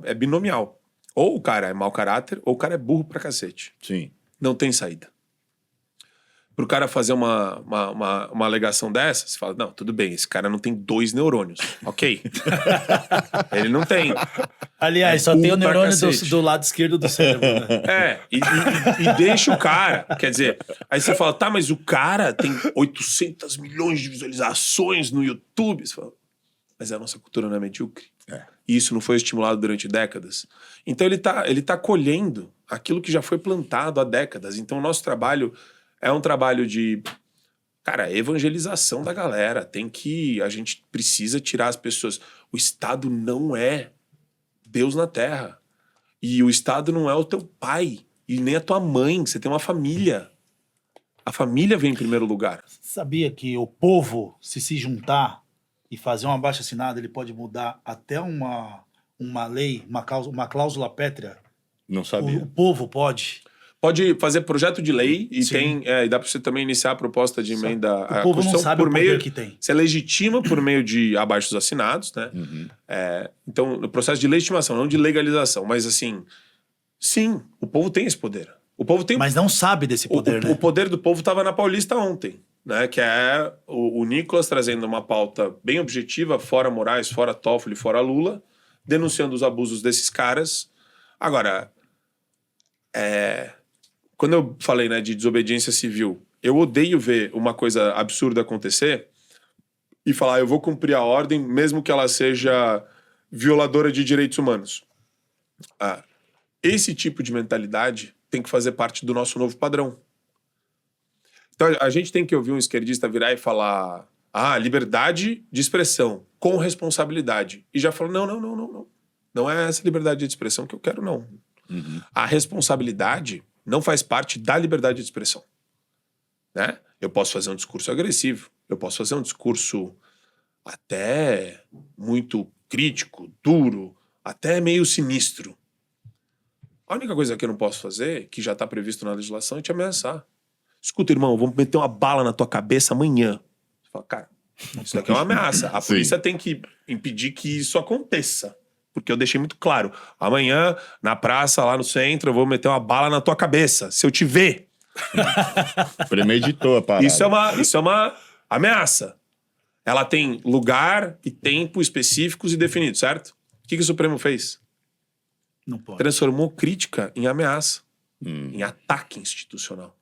é binomial. Ou o cara é mau caráter, ou o cara é burro pra cacete. Sim. Não tem saída. Pro cara fazer uma alegação dessa, você fala, não, tudo bem, esse cara não tem 2 neurônios, ok? Ele não tem. Aliás, só tem o neurônio do lado esquerdo do cérebro, né? E deixa o cara. Quer dizer, aí você fala, tá, mas o cara tem 800 milhões de visualizações no YouTube. Você fala, mas a nossa cultura não é medíocre. E isso não foi estimulado durante décadas. Então ele tá colhendo aquilo que já foi plantado há décadas. Então o nosso trabalho é um trabalho de, cara, evangelização da galera. A gente precisa tirar as pessoas. O Estado não é Deus na Terra. E o Estado não é o teu pai. E nem a tua mãe. Você tem uma família. A família vem em primeiro lugar. Sabia que o povo, se juntar e fazer um abaixo-assinado, ele pode mudar até uma lei, uma cláusula pétrea? Não sabia. O povo pode. Pode fazer projeto de lei e e dá para você também iniciar a proposta de emenda. O povo não sabe o poder que tem. Você legitima por meio de abaixos assinados, né? Então, no processo de legitimação, não de legalização, mas assim, sim, o povo tem esse poder. O povo tem. Mas não sabe desse poder, né? O poder do povo estava na Paulista ontem, né? Que é o Nicolas trazendo uma pauta bem objetiva, fora Moraes, fora Toffoli, fora Lula, denunciando os abusos desses caras. Agora, quando eu falei, né, de desobediência civil, eu odeio ver uma coisa absurda acontecer e falar, eu vou cumprir a ordem, mesmo que ela seja violadora de direitos humanos. Esse tipo de mentalidade tem que fazer parte do nosso novo padrão. Então, a gente tem que ouvir um esquerdista virar e falar, liberdade de expressão, com responsabilidade. E já falou, não. Não é essa liberdade de expressão que eu quero, não. A responsabilidade não faz parte da liberdade de expressão, né? Eu posso fazer um discurso agressivo, eu posso fazer um discurso até muito crítico, duro, até meio sinistro. A única coisa que eu não posso fazer, que já está previsto na legislação, é te ameaçar. Escuta, irmão, vamos meter uma bala na tua cabeça amanhã. Você fala, cara, isso daqui é uma ameaça. A polícia tem que impedir que isso aconteça. Porque eu deixei muito claro. Amanhã, na praça, lá no centro, eu vou meter uma bala na tua cabeça. Se eu te ver. Premeditou a parada. Isso é uma ameaça. Ela tem lugar e tempo específicos e definidos, certo? O que o Supremo fez? Não pode. Transformou crítica em ameaça. Em ataque institucional.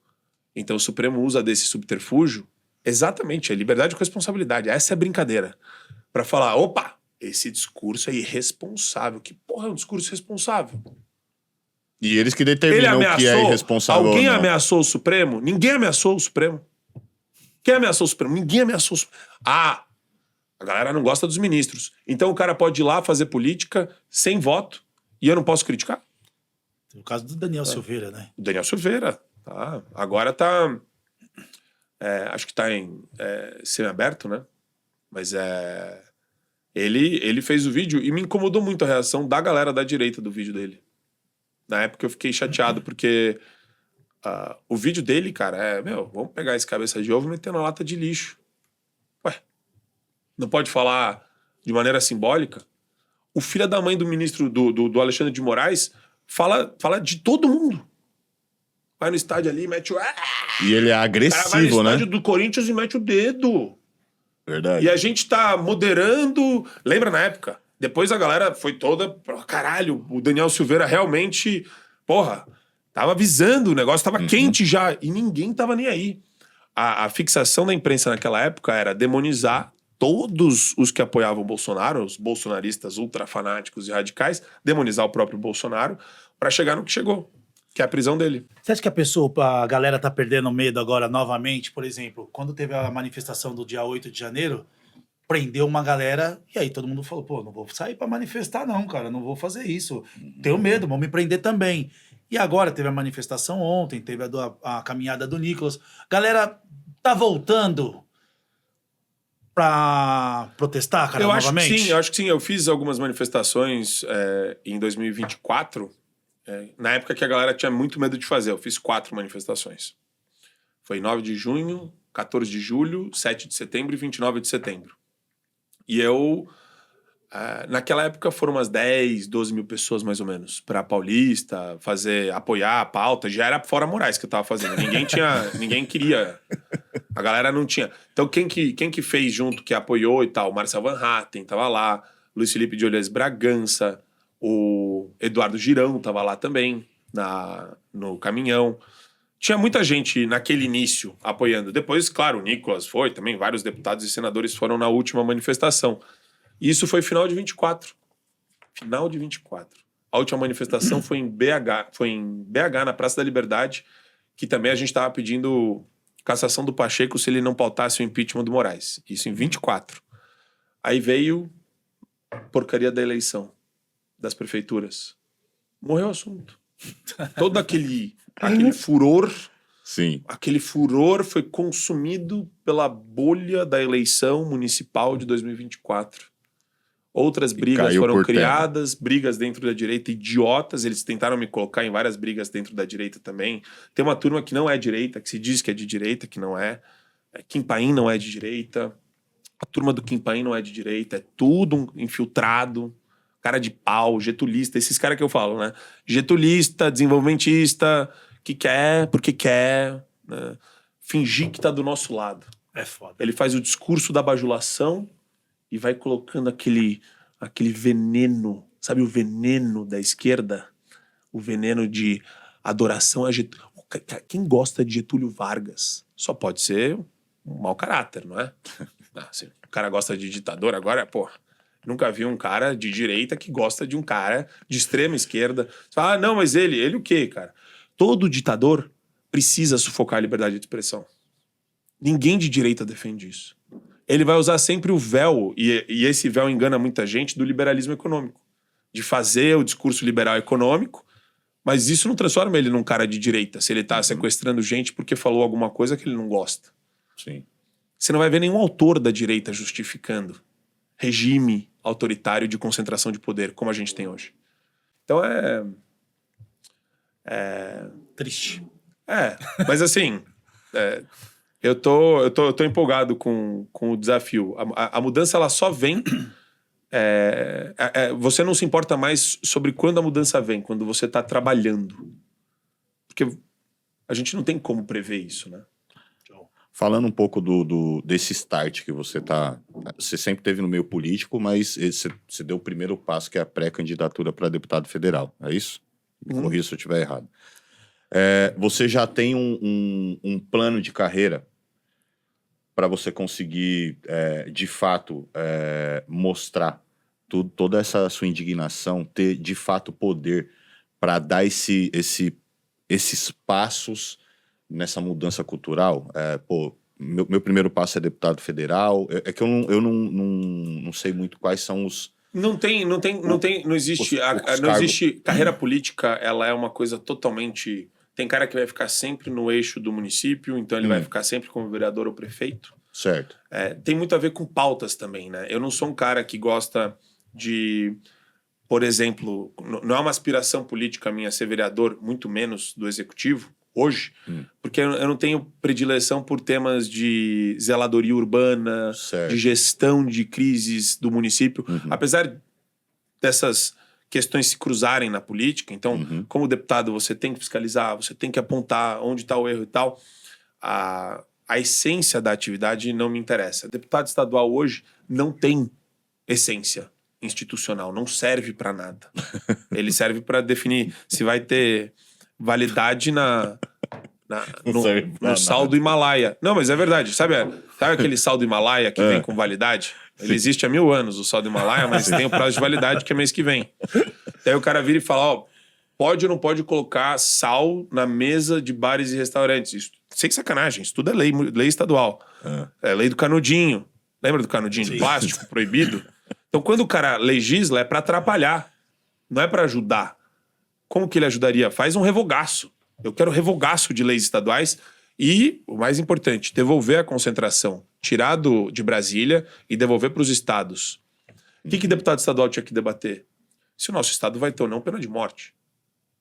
Então o Supremo usa desse subterfúgio exatamente, a liberdade com responsabilidade. Essa é a brincadeira. Pra falar, opa, esse discurso é irresponsável. Que porra é um discurso responsável? E eles que determinam o que é irresponsável. Alguém ameaçou o Supremo? Ninguém ameaçou o Supremo. Quem ameaçou o Supremo? Ninguém ameaçou o Supremo. A galera não gosta dos ministros. Então o cara pode ir lá fazer política sem voto e eu não posso criticar? Tem o caso do Daniel Silveira, né? O Daniel Silveira. Tá. Agora tá... acho que tá em semi-aberto, né? Mas Ele fez o vídeo e me incomodou muito a reação da galera da direita do vídeo dele. Na época eu fiquei chateado porque o vídeo dele, cara, vamos pegar esse cabeça de ovo e meter na lata de lixo. Ué, não pode falar de maneira simbólica? O filho da mãe do ministro do Alexandre de Moraes fala de todo mundo. Vai no estádio ali e mete o... E ele é agressivo, cara vai no né? estádio do Corinthians e mete o dedo. Verdade. E a gente tá moderando... Lembra na época? Depois a galera foi toda... Caralho, o Daniel Silveira realmente... Porra, tava avisando, o negócio tava quente já. E ninguém tava nem aí. A fixação da imprensa naquela época era demonizar todos os que apoiavam o Bolsonaro, os bolsonaristas ultrafanáticos e radicais, demonizar o próprio Bolsonaro, pra chegar no que chegou, que é a prisão dele. Você acha que a galera tá perdendo medo agora novamente? Por exemplo, quando teve a manifestação do dia 8 de janeiro, prendeu uma galera e aí todo mundo falou, pô, não vou sair pra manifestar não, cara, não vou fazer isso. Tenho medo, vão me prender também. E agora teve a manifestação ontem, teve a caminhada do Nicolas. Galera tá voltando pra protestar, cara, novamente? Eu acho que sim. Eu fiz algumas manifestações em 2024, na época que a galera tinha muito medo de fazer. Eu fiz 4 manifestações. Foi 9 de junho, 14 de julho, 7 de setembro e 29 de setembro. E eu... naquela época foram umas 10, 12 mil pessoas, mais ou menos, pra Paulista, apoiar a pauta. Já era fora Moraes que eu tava fazendo. Ninguém queria. A galera não tinha. Então, quem que fez junto, que apoiou e tal? O Marcel Van Hatten tava lá, Luiz Felipe de Olhões Bragança, o Eduardo Girão tava lá também, no caminhão. Tinha muita gente naquele início apoiando. Depois, claro, o Nicolas foi também, vários deputados e senadores foram na última manifestação. E isso foi final de 24. Final de 24. A última manifestação foi em BH, na Praça da Liberdade, que também a gente estava pedindo cassação do Pacheco se ele não pautasse o impeachment do Moraes. Isso em 24. Aí veio porcaria da eleição das prefeituras. Morreu o assunto. Todo aquele furor... Sim. Aquele furor foi consumido pela bolha da eleição municipal de 2024. Outras brigas foram criadas, brigas dentro da direita idiotas. Eles tentaram me colocar em várias brigas dentro da direita também. Tem uma turma que não é direita, que se diz que é de direita, que não é. Kim Paim não é de direita. A turma do Kim Paim não é de direita. É tudo infiltrado, cara de pau, getulista. Esses caras que eu falo, né? Getulista, desenvolvimentista, que quer, porque quer, né? Fingir que tá do nosso lado. É foda. Ele faz o discurso da bajulação e vai colocando aquele veneno, sabe o veneno da esquerda? O veneno de adoração a Getúlio. Quem gosta de Getúlio Vargas só pode ser um mau caráter, não é? Se o cara gosta de ditador, agora, pô, nunca vi um cara de direita que gosta de um cara de extrema esquerda. Você fala, não, mas ele o quê, cara? Todo ditador precisa sufocar a liberdade de expressão. Ninguém de direita defende isso. Ele vai usar sempre o véu, e esse véu engana muita gente, do liberalismo econômico. De fazer o discurso liberal econômico, mas isso não transforma ele num cara de direita, se ele tá sequestrando gente porque falou alguma coisa que ele não gosta. Sim. Você não vai ver nenhum autor da direita justificando regime autoritário de concentração de poder, como a gente tem hoje. Então Triste. Mas assim... Eu tô empolgado com o desafio. A mudança, ela só vem... você não se importa mais sobre quando a mudança vem, quando você tá trabalhando. Porque a gente não tem como prever isso, né? Falando um pouco desse start que você tá... Você sempre teve no meio político, mas você deu o primeiro passo, que é a pré-candidatura para deputado federal. É isso? Me corrija se eu estiver errado. Você já tem um plano de carreira para você conseguir, de fato, mostrar toda essa sua indignação, ter, de fato, poder para dar esses passos nessa mudança cultural? Meu primeiro passo é deputado federal. É que eu não sei muito quais são os... Não existe carreira política. Ela é uma coisa totalmente... Tem cara que vai ficar sempre no eixo do município, então ele vai ficar sempre como vereador ou prefeito. Certo. Tem muito a ver com pautas também, né? Eu não sou um cara que gosta de... Por exemplo, não é uma aspiração política minha ser vereador, muito menos do executivo, hoje, porque eu não tenho predileção por temas de zeladoria urbana, certo, de gestão de crises do município. Apesar dessas questões se cruzarem na política, então, como deputado, você tem que fiscalizar, você tem que apontar onde está o erro e tal. A essência da atividade não me interessa. Deputado estadual hoje não tem essência institucional, não serve para nada. Ele serve para definir se vai ter validade no sal do Himalaia. Não, mas é verdade. Sabe aquele sal do Himalaia que vem com validade? Ele existe há 1000 anos, o sal do Himalaia, mas tem o prazo de validade que é mês que vem. Daí o cara vira e fala, pode ou não pode colocar sal na mesa de bares e restaurantes? Isso, sem sacanagem, isso tudo é lei estadual. É lei do canudinho. Lembra do canudinho de plástico proibido? Então quando o cara legisla é para atrapalhar, não é para ajudar. Como que ele ajudaria? Faz um revogaço. Eu quero revogaço de leis estaduais e, o mais importante, devolver a concentração. Tirar de Brasília e devolver para os estados. O que deputado estadual tinha que debater? Se o nosso estado vai ter ou não pena de morte.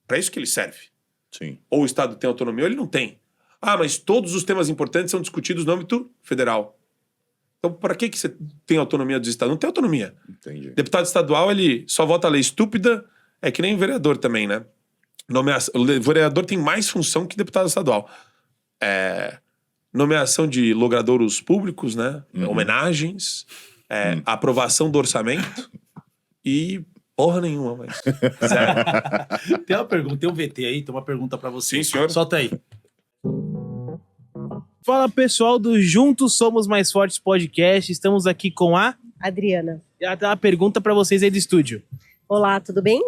Para isso que ele serve. Sim. Ou o estado tem autonomia ou ele não tem. Ah, mas todos os temas importantes são discutidos no âmbito federal. Então, para que você tem autonomia dos estados? Não tem autonomia. Entendi. Deputado estadual, ele só vota lei estúpida, é que nem vereador também, né? O vereador tem mais função que deputado estadual. Nomeação de logradouros públicos, né? Homenagens, aprovação do orçamento e porra nenhuma, mas zero. Tem uma pergunta, tem um VT aí, tem uma pergunta pra você. Sim, senhor. Solta aí. Fala pessoal do Juntos Somos Mais Fortes podcast, estamos aqui com a Adriana. Ela tem uma pergunta pra vocês aí do estúdio. Olá, tudo bem?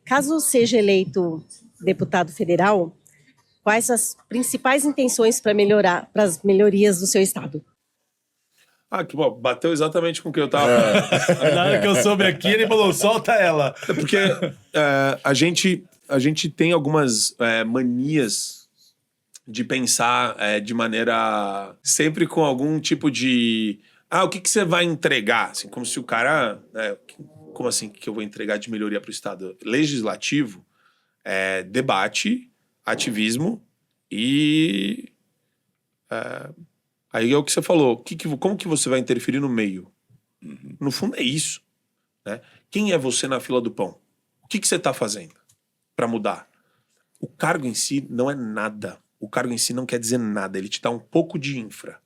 Caso seja eleito deputado federal, quais as principais intenções para as melhorias do seu estado? Ah, que bom. Bateu exatamente com o que eu tava. Na hora que eu soube aqui, ele falou, solta ela. É porque a gente tem algumas manias de pensar de maneira sempre com algum tipo de... o que você vai entregar? Assim, como se o cara... como assim que eu vou entregar de melhoria para o Estado? Legislativo, debate, ativismo e... aí é o que você falou. Como que você vai interferir no meio? No fundo é isso. Né? Quem é você na fila do pão? O que você está fazendo para mudar? O cargo em si não é nada. O cargo em si não quer dizer nada. Ele te dá um pouco de infra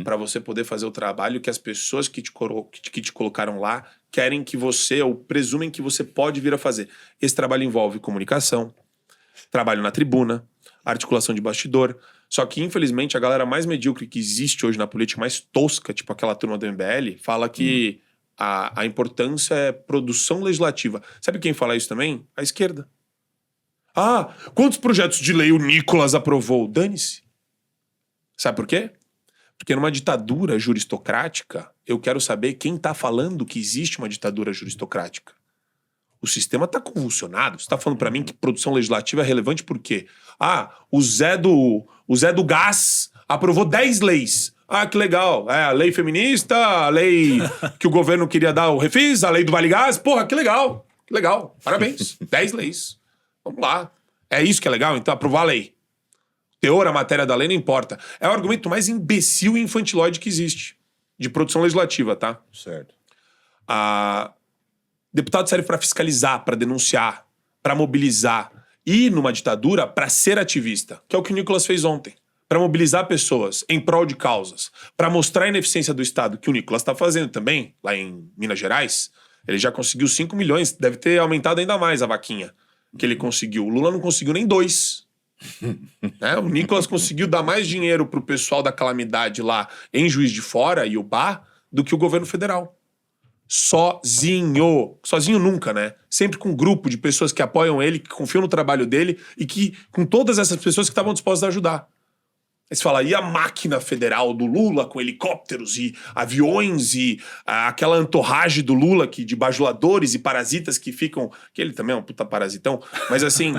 para você poder fazer o trabalho que as pessoas que te colocaram lá querem que você, ou presumem que você pode vir a fazer. Esse trabalho envolve comunicação, trabalho na tribuna, articulação de bastidor. Só que, infelizmente, a galera mais medíocre que existe hoje na política, mais tosca, tipo aquela turma do MBL, fala que a importância é produção legislativa. Sabe quem fala isso também? A esquerda. Quantos projetos de lei o Nicolas aprovou? Dane-se. Sabe por quê? Porque numa ditadura juristocrática, eu quero saber quem tá falando que existe uma ditadura juristocrática. O sistema tá convulsionado. Você tá falando pra mim que produção legislativa é relevante por quê? O Zé do Gás aprovou 10 leis. Que legal. A lei feminista, a lei que o governo queria dar o refis, a lei do Vale Gás. Porra, que legal. Que legal. Parabéns. 10 leis. Vamos lá. É isso que é legal? Então aprovar a lei. Teor, a matéria da lei não importa. É o argumento mais imbecil e infantilóide que existe. De produção legislativa, tá? Certo. Deputado serve para fiscalizar, para denunciar, para mobilizar. E, numa ditadura, para ser ativista. Que é o que o Nicolas fez ontem. Para mobilizar pessoas em prol de causas. Para mostrar a ineficiência do Estado, que o Nicolas está fazendo também, lá em Minas Gerais. Ele já conseguiu 5 milhões. Deve ter aumentado ainda mais a vaquinha que ele conseguiu. O Lula não conseguiu nem 2. O Nicolas conseguiu dar mais dinheiro pro pessoal da calamidade lá em Juiz de Fora e Ubá do que o governo federal. Sozinho nunca, né? Sempre com um grupo de pessoas que apoiam ele, que confiam no trabalho dele e que com todas essas pessoas que estavam dispostas a ajudar. Aí você fala, e a máquina federal do Lula com helicópteros e aviões e aquela entorragem do Lula de bajuladores e parasitas que ficam... Que ele também é um puta parasitão. Mas assim,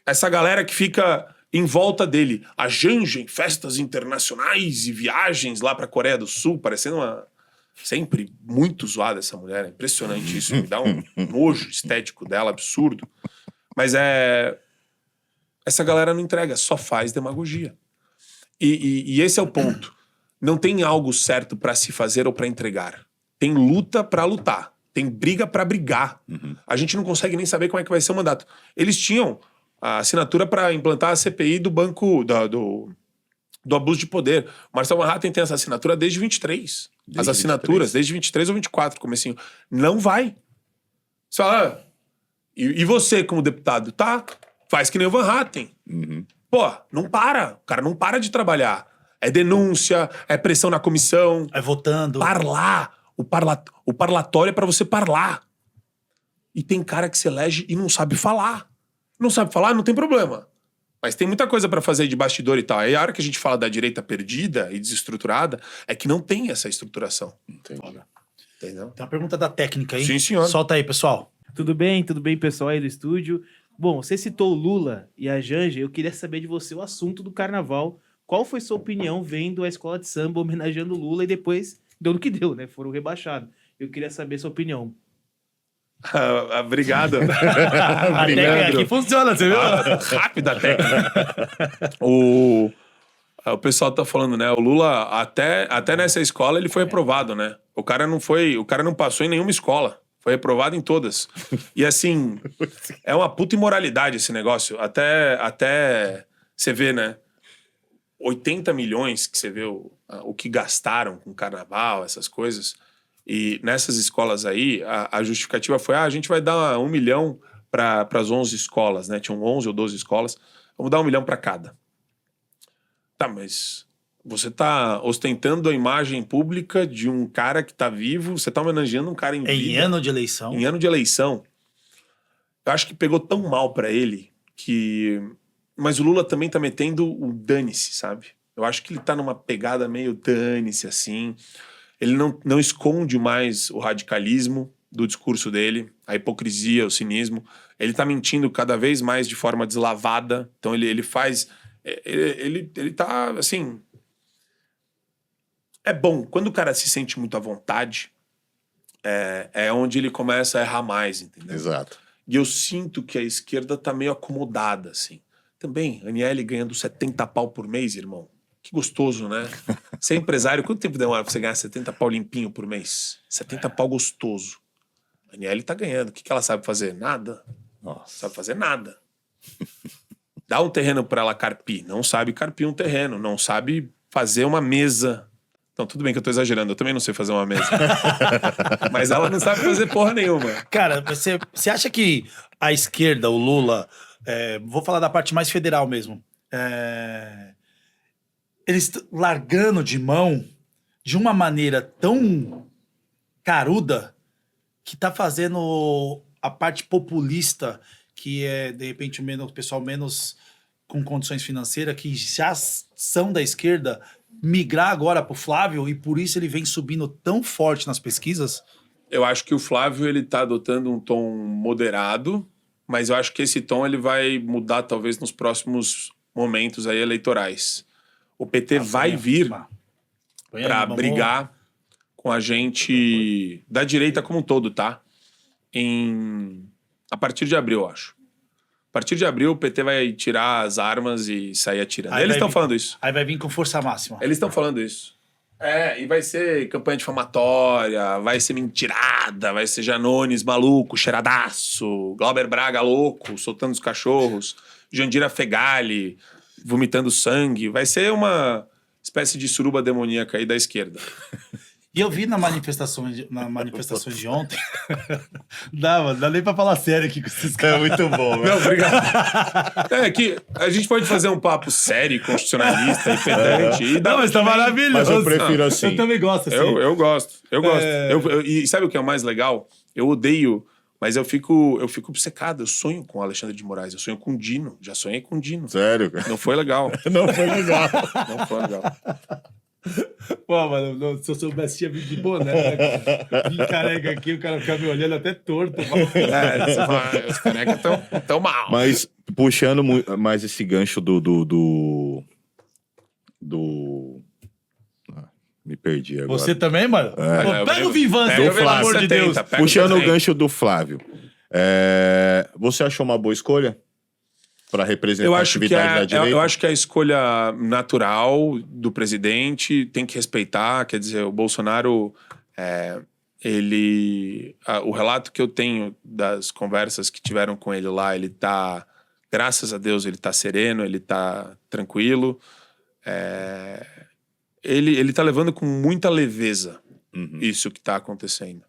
essa galera que fica em volta dele. A Janja em festas internacionais e viagens lá pra Coreia do Sul, parecendo uma... Sempre muito zoada essa mulher. É impressionante isso. Me dá um nojo estético dela, absurdo. Mas essa galera não entrega, só faz demagogia. E esse é o ponto. Não tem algo certo pra se fazer ou pra entregar. Tem luta pra lutar. Tem briga pra brigar. A gente não consegue nem saber como é que vai ser o mandato. Eles tinham a assinatura pra implantar a CPI do banco do abuso de poder. O Marcelo Manhattan tem essa assinatura desde 23. As assinaturas, desde 23 ou 24, comecinho. Não vai. Você fala, e você como deputado? Tá, faz que nem o Van Hatten. Pô, não para. O cara não para de trabalhar. É denúncia, é pressão na comissão. É votando. Parlar. O parlatório é pra você parlar. E tem cara que se elege e não sabe falar. Não sabe falar, não tem problema. Mas tem muita coisa pra fazer de bastidor e tal. Aí a hora que a gente fala da direita perdida e desestruturada, é que não tem essa estruturação. Entendi. Entendeu? Tem uma pergunta da técnica aí. Sim, senhor. Solta aí, pessoal. Tudo bem, pessoal aí do estúdio. Bom, você citou o Lula e a Janja, eu queria saber de você o assunto do carnaval. Qual foi sua opinião vendo a escola de samba homenageando o Lula e depois deu no que deu, né? Foram rebaixados. Eu queria saber sua opinião. Obrigado. A técnica aqui funciona, você viu? Rápida a técnica. O pessoal tá falando, né? O Lula, até nessa escola, ele foi reprovado, né? O cara não passou em nenhuma escola. Foi reprovado em todas. E assim, é uma puta imoralidade esse negócio. Até você vê, né? 80 milhões que você vê o que gastaram com carnaval, essas coisas. E nessas escolas aí, a justificativa foi: a gente vai dar 1 milhão para as 11 escolas, né? Tinham 11 ou 12 escolas. Vamos dar 1 milhão para cada. Tá, mas você tá ostentando a imagem pública de um cara que tá vivo, você tá homenageando um cara em vida. Em ano de eleição. Em ano de eleição. Eu acho que pegou tão mal pra ele que... Mas o Lula também tá metendo o dane-se, sabe? Eu acho que ele tá numa pegada meio dane-se, assim. Ele não esconde mais o radicalismo do discurso dele, a hipocrisia, o cinismo. Ele tá mentindo cada vez mais de forma deslavada. Então ele faz... Ele tá, assim... É bom. Quando o cara se sente muito à vontade, é onde ele começa a errar mais, entendeu? Exato. E eu sinto que a esquerda tá meio acomodada, assim. Também, Aniele ganhando 70 pau por mês, irmão. Que gostoso, né? Ser empresário, quanto tempo demora pra você ganhar 70 pau limpinho por mês? 70 pau gostoso. A Aniele tá ganhando. O que ela sabe fazer? Nada. Nossa. Sabe fazer nada. Dá um terreno pra ela carpir. Não sabe carpir um terreno. Não sabe fazer uma mesa. Então, tudo bem que eu tô exagerando. Eu também não sei fazer uma mesa. Mas ela não sabe fazer porra nenhuma. Cara, você acha que a esquerda, o Lula... vou falar da parte mais federal mesmo. Eles largando de mão de uma maneira tão caruda que tá fazendo a parte populista, que é, de repente, o pessoal menos com condições financeiras, que já são da esquerda, migrar agora pro Flávio, e por isso ele vem subindo tão forte nas pesquisas? Eu acho que o Flávio, ele tá adotando um tom moderado, mas eu acho que esse tom ele vai mudar talvez nos próximos momentos aí eleitorais. O PT vai vir para brigar com a gente da direita como um todo, tá? A partir de abril, eu acho. A partir de abril, o PT vai tirar as armas e sair atirando. Eles estão falando isso. Aí vai vir com força máxima. Eles estão falando isso. E vai ser campanha difamatória, vai ser mentirada, vai ser Janones maluco, cheiradaço, Glauber Braga louco, soltando os cachorros, Jandira Fegali vomitando sangue. Vai ser uma espécie de suruba demoníaca aí da esquerda. E eu vi nas manifestações de ontem. Dá nem pra falar sério aqui com esses caras. É muito bom, né? Não, obrigado. Que a gente pode fazer um papo sério, constitucionalista e pedante. Não, mas tá maravilhoso. Mas eu prefiro assim. Eu também gosto assim. Eu gosto. E sabe o que é o mais legal? Eu odeio, mas eu fico obcecado. Eu sonho com o Alexandre de Moraes. Eu sonho com o Dino. Já sonhei com o Dino. Sério, cara? Não foi legal. Não foi legal. Não foi legal. Pô, mano, se eu soubesse tinha vindo de boné, né, cara? Vim careca aqui, o cara fica me olhando até torto. Os carecas tão mal. Mas puxando mais esse gancho me perdi agora. Você também, mano? Pô, pega o Vivan, pelo amor de Deus. Puxando o gancho do Flávio. Você achou uma boa escolha para representar a atividade da direita? Eu acho que a escolha natural do presidente tem que respeitar. Quer dizer, o Bolsonaro, o relato que eu tenho das conversas que tiveram com ele lá, ele tá, graças a Deus, ele tá sereno, ele tá tranquilo. Ele tá levando com muita leveza isso que tá acontecendo.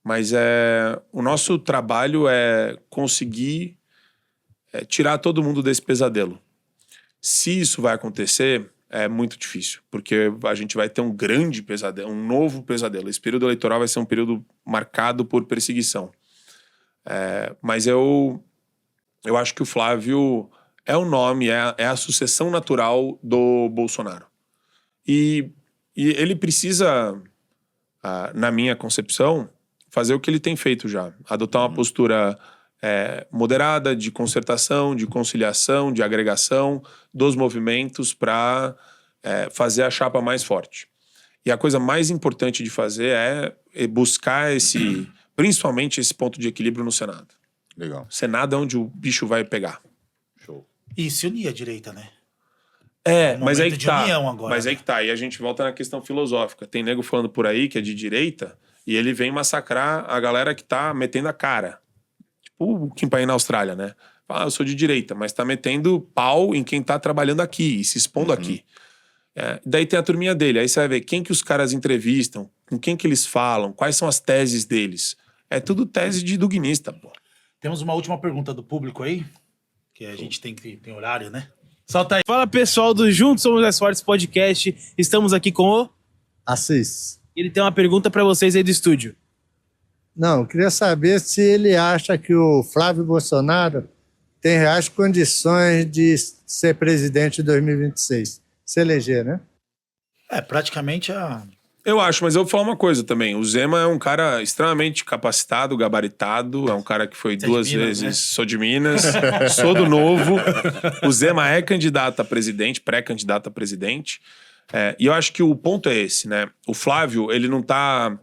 Mas o nosso trabalho é conseguir tirar todo mundo desse pesadelo. Se isso vai acontecer, é muito difícil, porque a gente vai ter um grande pesadelo, um novo pesadelo. Esse período eleitoral vai ser um período marcado por perseguição. Mas eu acho que o Flávio é o nome, é a sucessão natural do Bolsonaro. E ele precisa, na minha concepção, fazer o que ele tem feito já. Adotar uma postura moderada, de concertação, de conciliação, de agregação dos movimentos para fazer a chapa mais forte. E a coisa mais importante de fazer é buscar principalmente esse ponto de equilíbrio no Senado. Legal. Senado é onde o bicho vai pegar. Show. E se unir à direita, né? Mas aí momento que de tá. união agora, Mas aí que tá. E a gente volta na questão filosófica. Tem nego falando por aí que é de direita e ele vem massacrar a galera que tá metendo a cara. Tipo o Kim Paine na Austrália, né? Fala, eu sou de direita, mas tá metendo pau em quem tá trabalhando aqui e se expondo aqui. Daí tem a turminha dele. Aí você vai ver quem que os caras entrevistam, com quem que eles falam, quais são as teses deles. É tudo tese de duguinista, pô. Temos uma última pergunta do público aí, que a gente tem horário, né? Solta aí. Fala pessoal do Juntos Somos Mais Fortes podcast. Estamos aqui com o... Assis. Ele tem uma pergunta pra vocês aí do estúdio. Não, eu queria saber se ele acha que o Flávio Bolsonaro tem reais condições de ser presidente em 2026. Se eleger, né? Praticamente Eu acho, mas eu vou falar uma coisa também. O Zema é um cara extremamente capacitado, gabaritado. É um cara que foi Você é de duas Minas, vezes... né? Sou de Minas, sou do Novo. O Zema é candidato a presidente, pré-candidato a presidente. E eu acho que o ponto é esse, né? O Flávio, ele não tá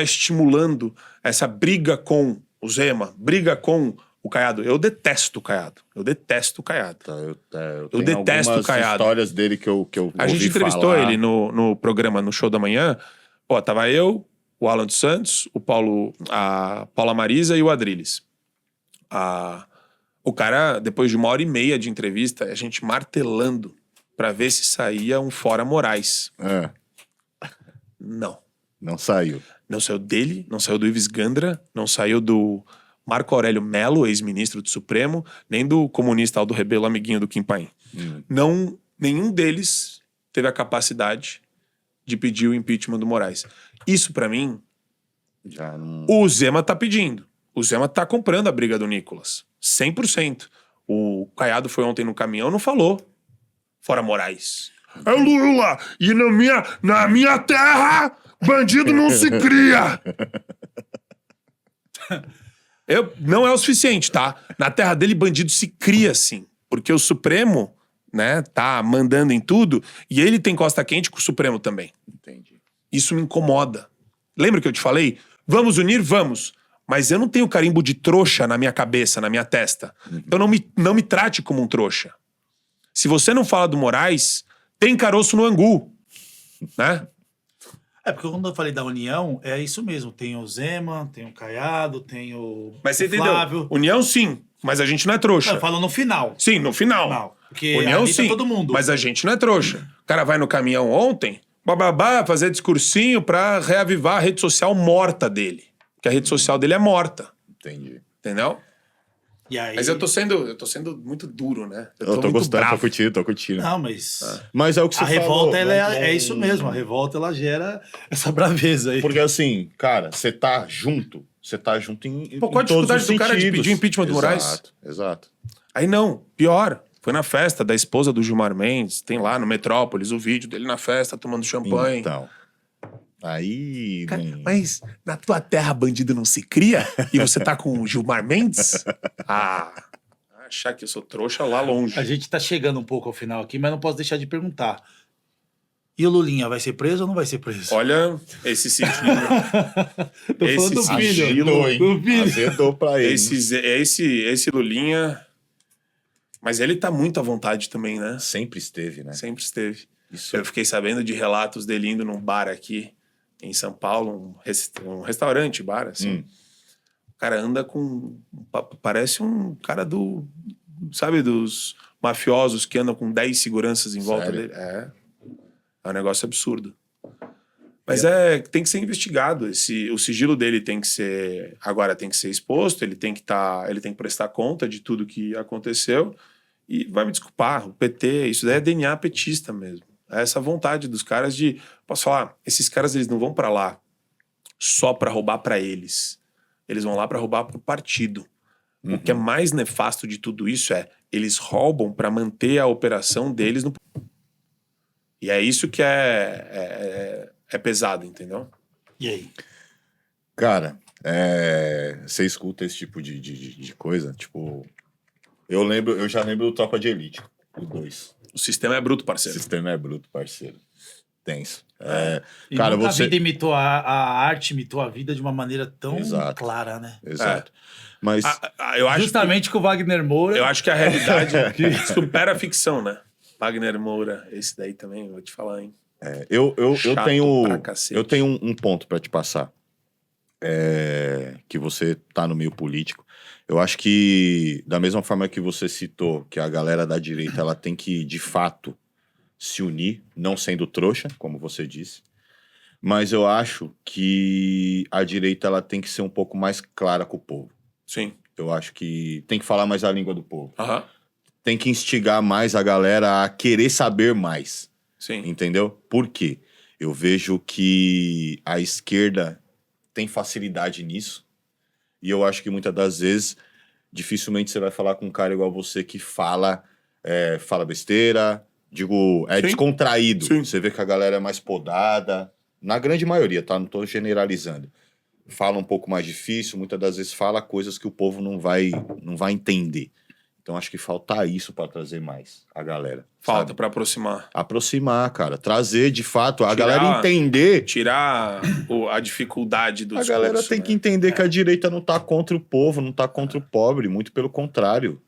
estimulando essa briga com o Zema, briga com o Caiado. Eu detesto o Caiado. Eu detesto o Caiado. Tá, eu Eu tenho detesto algumas o Caiado. histórias dele que eu A gente ouvi entrevistou falar. ele no programa, no Show da Manhã. Pô, tava eu, o Alan dos Santos, a Paula Marisa e o Adriles. O cara, depois de 1h30 de entrevista, a gente martelando pra ver se saía um fora Moraes. Não saiu. Não saiu dele, não saiu do Ives Gandra, não saiu do Marco Aurélio Melo, ex-ministro do Supremo, nem do comunista Aldo Rebelo, amiguinho do Kim Paine. Nenhum deles teve a capacidade de pedir o impeachment do Moraes. Isso, pra mim, Já não... o Zema tá pedindo. O Zema tá comprando a briga do Nicolas. 100%. O Caiado foi ontem no caminhão, não falou. Fora Moraes. É o Lula! E na minha terra, bandido não se cria! Não é o suficiente, tá? Na terra dele, bandido se cria, sim. Porque o Supremo, né, tá mandando em tudo e ele tem costa quente com o Supremo também. Entendi. Isso me incomoda. Lembra que eu te falei? Vamos unir? Vamos. Mas eu não tenho carimbo de trouxa na minha cabeça, na minha testa. Então não me trate como um trouxa. Se você não fala do Moraes, tem caroço no angu. Né? porque quando eu falei da união, é isso mesmo. Tem o Zema, tem o Caiado, tem o Mas você o entendeu? Flávio. União, sim. Mas a gente não é trouxa. Não, eu falo no final. Sim, no final. Não, porque União, ali tá sim. todo mundo. Mas a gente não é trouxa. O cara vai no caminhão ontem, bababá, fazer discursinho pra reavivar a rede social morta dele. Porque a rede social dele é morta. Entendi. Entendeu? E aí... Mas eu tô sendo muito duro, né? Eu tô muito gostando, bravo. tô curtindo. Não, mas... Mas é o que você A falou. revolta, ela não- é isso mesmo. A revolta, ela gera essa braveza aí. Porque assim, cara, você tá junto em Pô, qual a em todos dificuldade os do cara de sentidos. pedir impeachment do Moraes? Exato. Aí não, pior. Foi na festa da esposa do Gilmar Mendes, tem lá no Metrópolis o vídeo dele na festa tomando champanhe. Então, aí... Cara, não- mas na tua terra bandido não se cria? E você tá com o Gilmar Mendes? Achar que eu sou trouxa lá longe. A gente tá chegando um pouco ao final aqui, mas não posso deixar de perguntar. E o Lulinha vai ser preso ou não vai ser preso? Olha, esse sigilo. Tô falando do filho. Azedou, hein? Do filho. Azedou pra ele. esse Lulinha. Mas ele tá muito à vontade também, né? Sempre esteve, né? Sempre esteve. Isso. Eu fiquei sabendo de relatos dele indo num bar aqui em São Paulo, um restaurante, bar, assim. O cara anda com... Parece um cara sabe, dos mafiosos que andam com 10 seguranças em volta Sério? dele. É um negócio absurdo. Mas tem que ser investigado. O sigilo dele tem que ser... Agora tem que ser exposto, ele tem que prestar conta de tudo que aconteceu. E vai me desculpar, o PT, isso daí é DNA petista mesmo. É essa vontade dos caras de... Posso falar? Esses caras, eles não vão pra lá só pra roubar pra eles. Eles vão lá pra roubar pro partido. O que é mais nefasto de tudo isso eles roubam pra manter a operação deles no... E é isso que é pesado, entendeu? E aí? Cara, Você escuta esse tipo de coisa? Tipo, eu já lembro do Tropa de Elite, o 2. O sistema é bruto, O parceiro. sistema é bruto, parceiro. Tenso. E Cara, nunca você... a vida imitou a arte, imitou a vida de uma maneira tão Exato. clara, né? Exato. Mas Eu acho Justamente com o Wagner Moura. eu acho que a realidade supera a ficção, né? Wagner Moura, esse daí também, vou te falar, hein? eu Chato tenho, pra cacete. eu tenho um ponto pra te passar. Que você tá no meio político. Eu acho que, da mesma forma que você citou, que a galera da direita ela tem que, de fato, se unir, não sendo trouxa, como você disse. Mas eu acho que a direita ela tem que ser um pouco mais clara com o povo. Sim. Eu acho que tem que falar mais a língua do povo. Aham. Tem que instigar mais a galera a querer saber mais. Sim. Entendeu? Por quê? Eu vejo que a esquerda tem facilidade nisso. E eu acho que muitas das vezes, dificilmente você vai falar com um cara igual você que fala besteira, Sim. descontraído. Sim. Você vê que a galera é mais podada. Na grande maioria, tá? Não tô generalizando. Fala um pouco mais difícil, muitas das vezes fala coisas que o povo não vai entender. Então acho que falta isso para trazer mais a galera. Falta sabe? pra aproximar. Aproximar, cara. Trazer, de fato, a Tirar- galera entender. Tirar a dificuldade do A discurso. galera tem né? que entender que a direita não tá contra o povo, não tá contra o pobre. Muito pelo contrário.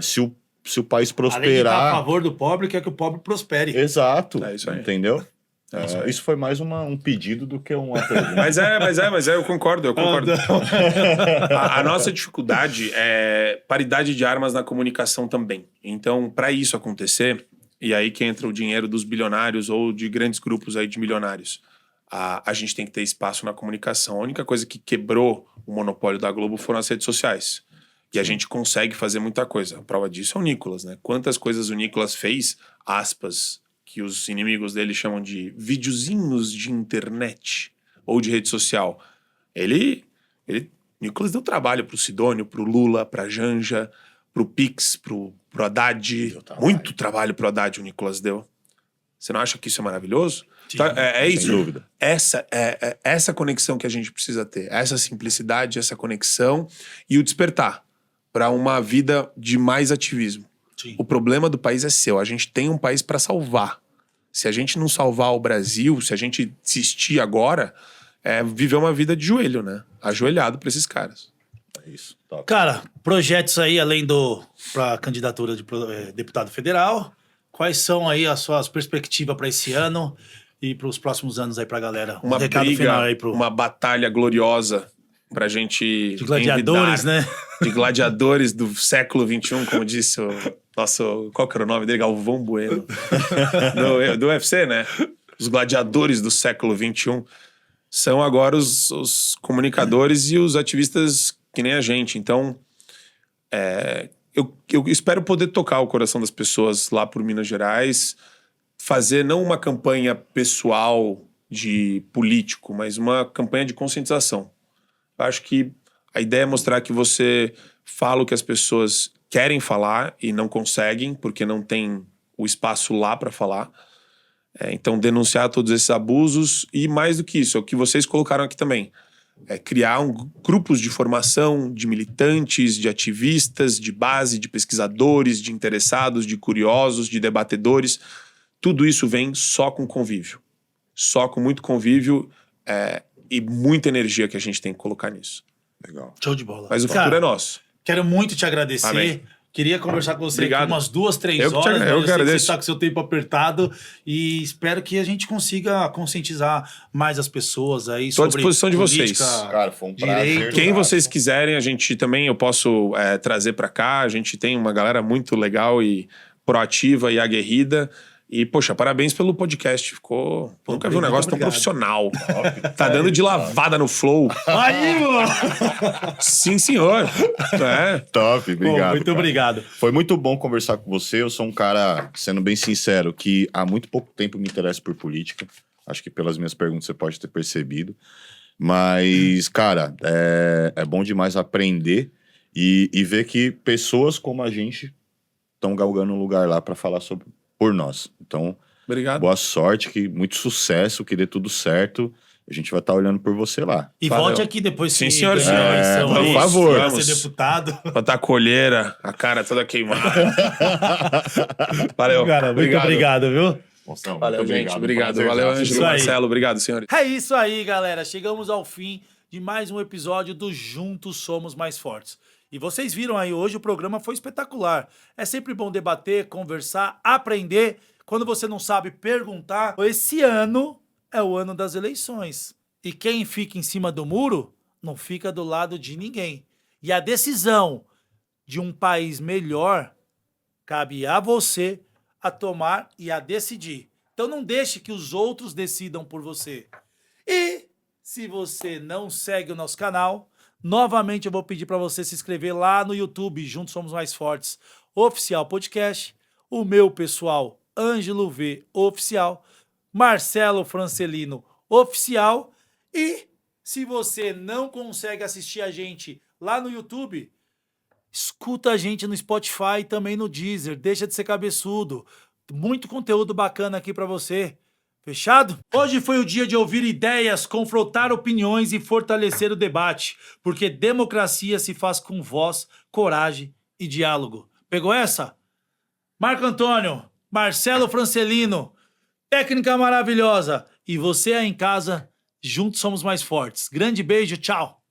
Se o país Além de estar a prosperar... favor do pobre, quer que o pobre prospere. Exato. É isso aí. Entendeu? isso aí. Isso foi mais um pedido do que uma pergunta. Mas eu concordo. A nossa dificuldade é paridade de armas na comunicação também. Então, para isso acontecer, e aí que entra o dinheiro dos bilionários ou de grandes grupos aí de milionários, a gente tem que ter espaço na comunicação. A única coisa que quebrou o monopólio da Globo foram as redes sociais. E a gente consegue fazer muita coisa. A prova disso é o Nicolas, né? Quantas coisas o Nicolas fez, aspas, que os inimigos dele chamam de videozinhos de internet ou de rede social. Nicolas deu trabalho pro Sidônio, pro Lula, pra Janja, pro Pix, pro Haddad. Muito trabalho pro Haddad o Nicolas deu. Você não acha que isso é maravilhoso? Então, é isso. Sem dúvida. Essa conexão que a gente precisa ter. Essa simplicidade, essa conexão e o despertar para uma vida de mais ativismo. Sim. O problema do país é seu. A gente tem um país para salvar. Se a gente não salvar o Brasil, se a gente desistir agora, viver uma vida de joelho, né? Ajoelhado para esses caras. É isso. Top. Cara, projetos aí, além pra candidatura de deputado federal, quais são aí as suas perspectivas para esse ano e para os próximos anos aí pra galera? Uma recado briga, final aí uma batalha gloriosa pra gente... de gladiadores, envidar, né? De gladiadores do século XXI, como disse o nosso... Qual que era o nome dele? Galvão Bueno. do UFC, né? Os gladiadores do século XXI são agora os comunicadores e os ativistas que nem a gente. Então, eu espero poder tocar o coração das pessoas lá por Minas Gerais, fazer não uma campanha pessoal de político, mas uma campanha de conscientização. Eu acho que a ideia é mostrar que você fala o que as pessoas querem falar e não conseguem, porque não tem o espaço lá para falar. Então, denunciar todos esses abusos e, mais do que isso, é o que vocês colocaram aqui também. Criar grupos de formação de militantes, de ativistas, de base, de pesquisadores, de interessados, de curiosos, de debatedores. Tudo isso vem só com convívio. Só com muito convívio e muita energia que a gente tem que colocar nisso. Legal. Show de bola. Mas o futuro é nosso. Quero muito te agradecer. Amém. Queria conversar com você Obrigado. aqui umas 2, 3 Eu que horas. eu Mas sei que agradeço. você tá com seu tempo apertado e espero que a gente consiga conscientizar mais as pessoas aí Tô à sobre disposição de política, vocês. Cara, foi um prazer. direito. Quem jogar. vocês quiserem, a gente também, eu posso trazer pra cá. A gente tem uma galera muito legal e proativa e aguerrida. E, poxa, parabéns pelo podcast. Nunca vi um muito negócio tão obrigado. profissional. Tá dando de lavada no flow. Aí, mano! Sim, senhor. Top, obrigado. Muito cara. obrigado. Foi muito bom conversar com você. Eu sou um cara, sendo bem sincero, que há muito pouco tempo me interesso por política. Acho que pelas minhas perguntas você pode ter percebido. Mas, cara, é bom demais aprender e ver que pessoas como a gente estão galgando um lugar lá para falar por nós. Então, Obrigado. boa sorte, muito sucesso, que dê tudo certo. A gente vai estar olhando por você lá. E Valeu. volte aqui depois Sim, que senhor, ganhar a eleição por aí, favor. pra Vamos. ser deputado. Botar colheira, a cara toda queimada. Valeu. Cara, muito obrigado, viu? Valeu, gente. Obrigado. Valeu, Ângelo, Isso aí. Marcelo. Obrigado, senhores. É isso aí, galera. Chegamos ao fim de mais um episódio do Juntos Somos Mais Fortes. E vocês viram aí, hoje o programa foi espetacular. É sempre bom debater, conversar, aprender. Quando você não sabe, perguntar. Esse ano é o ano das eleições. E quem fica em cima do muro não fica do lado de ninguém. E a decisão de um país melhor cabe a você a tomar e a decidir. Então não deixe que os outros decidam por você. E se você não segue o nosso canal, novamente eu vou pedir para você se inscrever lá no YouTube, Juntos Somos Mais Fortes, Oficial Podcast, o meu pessoal, Ângelo V Oficial, Marcelo Francelino Oficial. E se você não consegue assistir a gente lá no YouTube, escuta a gente no Spotify e também no Deezer. Deixa de ser cabeçudo. Muito conteúdo bacana aqui pra você. Fechado? Hoje foi o dia de ouvir ideias, confrontar opiniões e fortalecer o debate, porque democracia se faz com voz, coragem e diálogo. Pegou essa? Marco Antônio, Marcelo Francelino, técnica maravilhosa. E você aí em casa, juntos somos mais fortes. Grande beijo, tchau!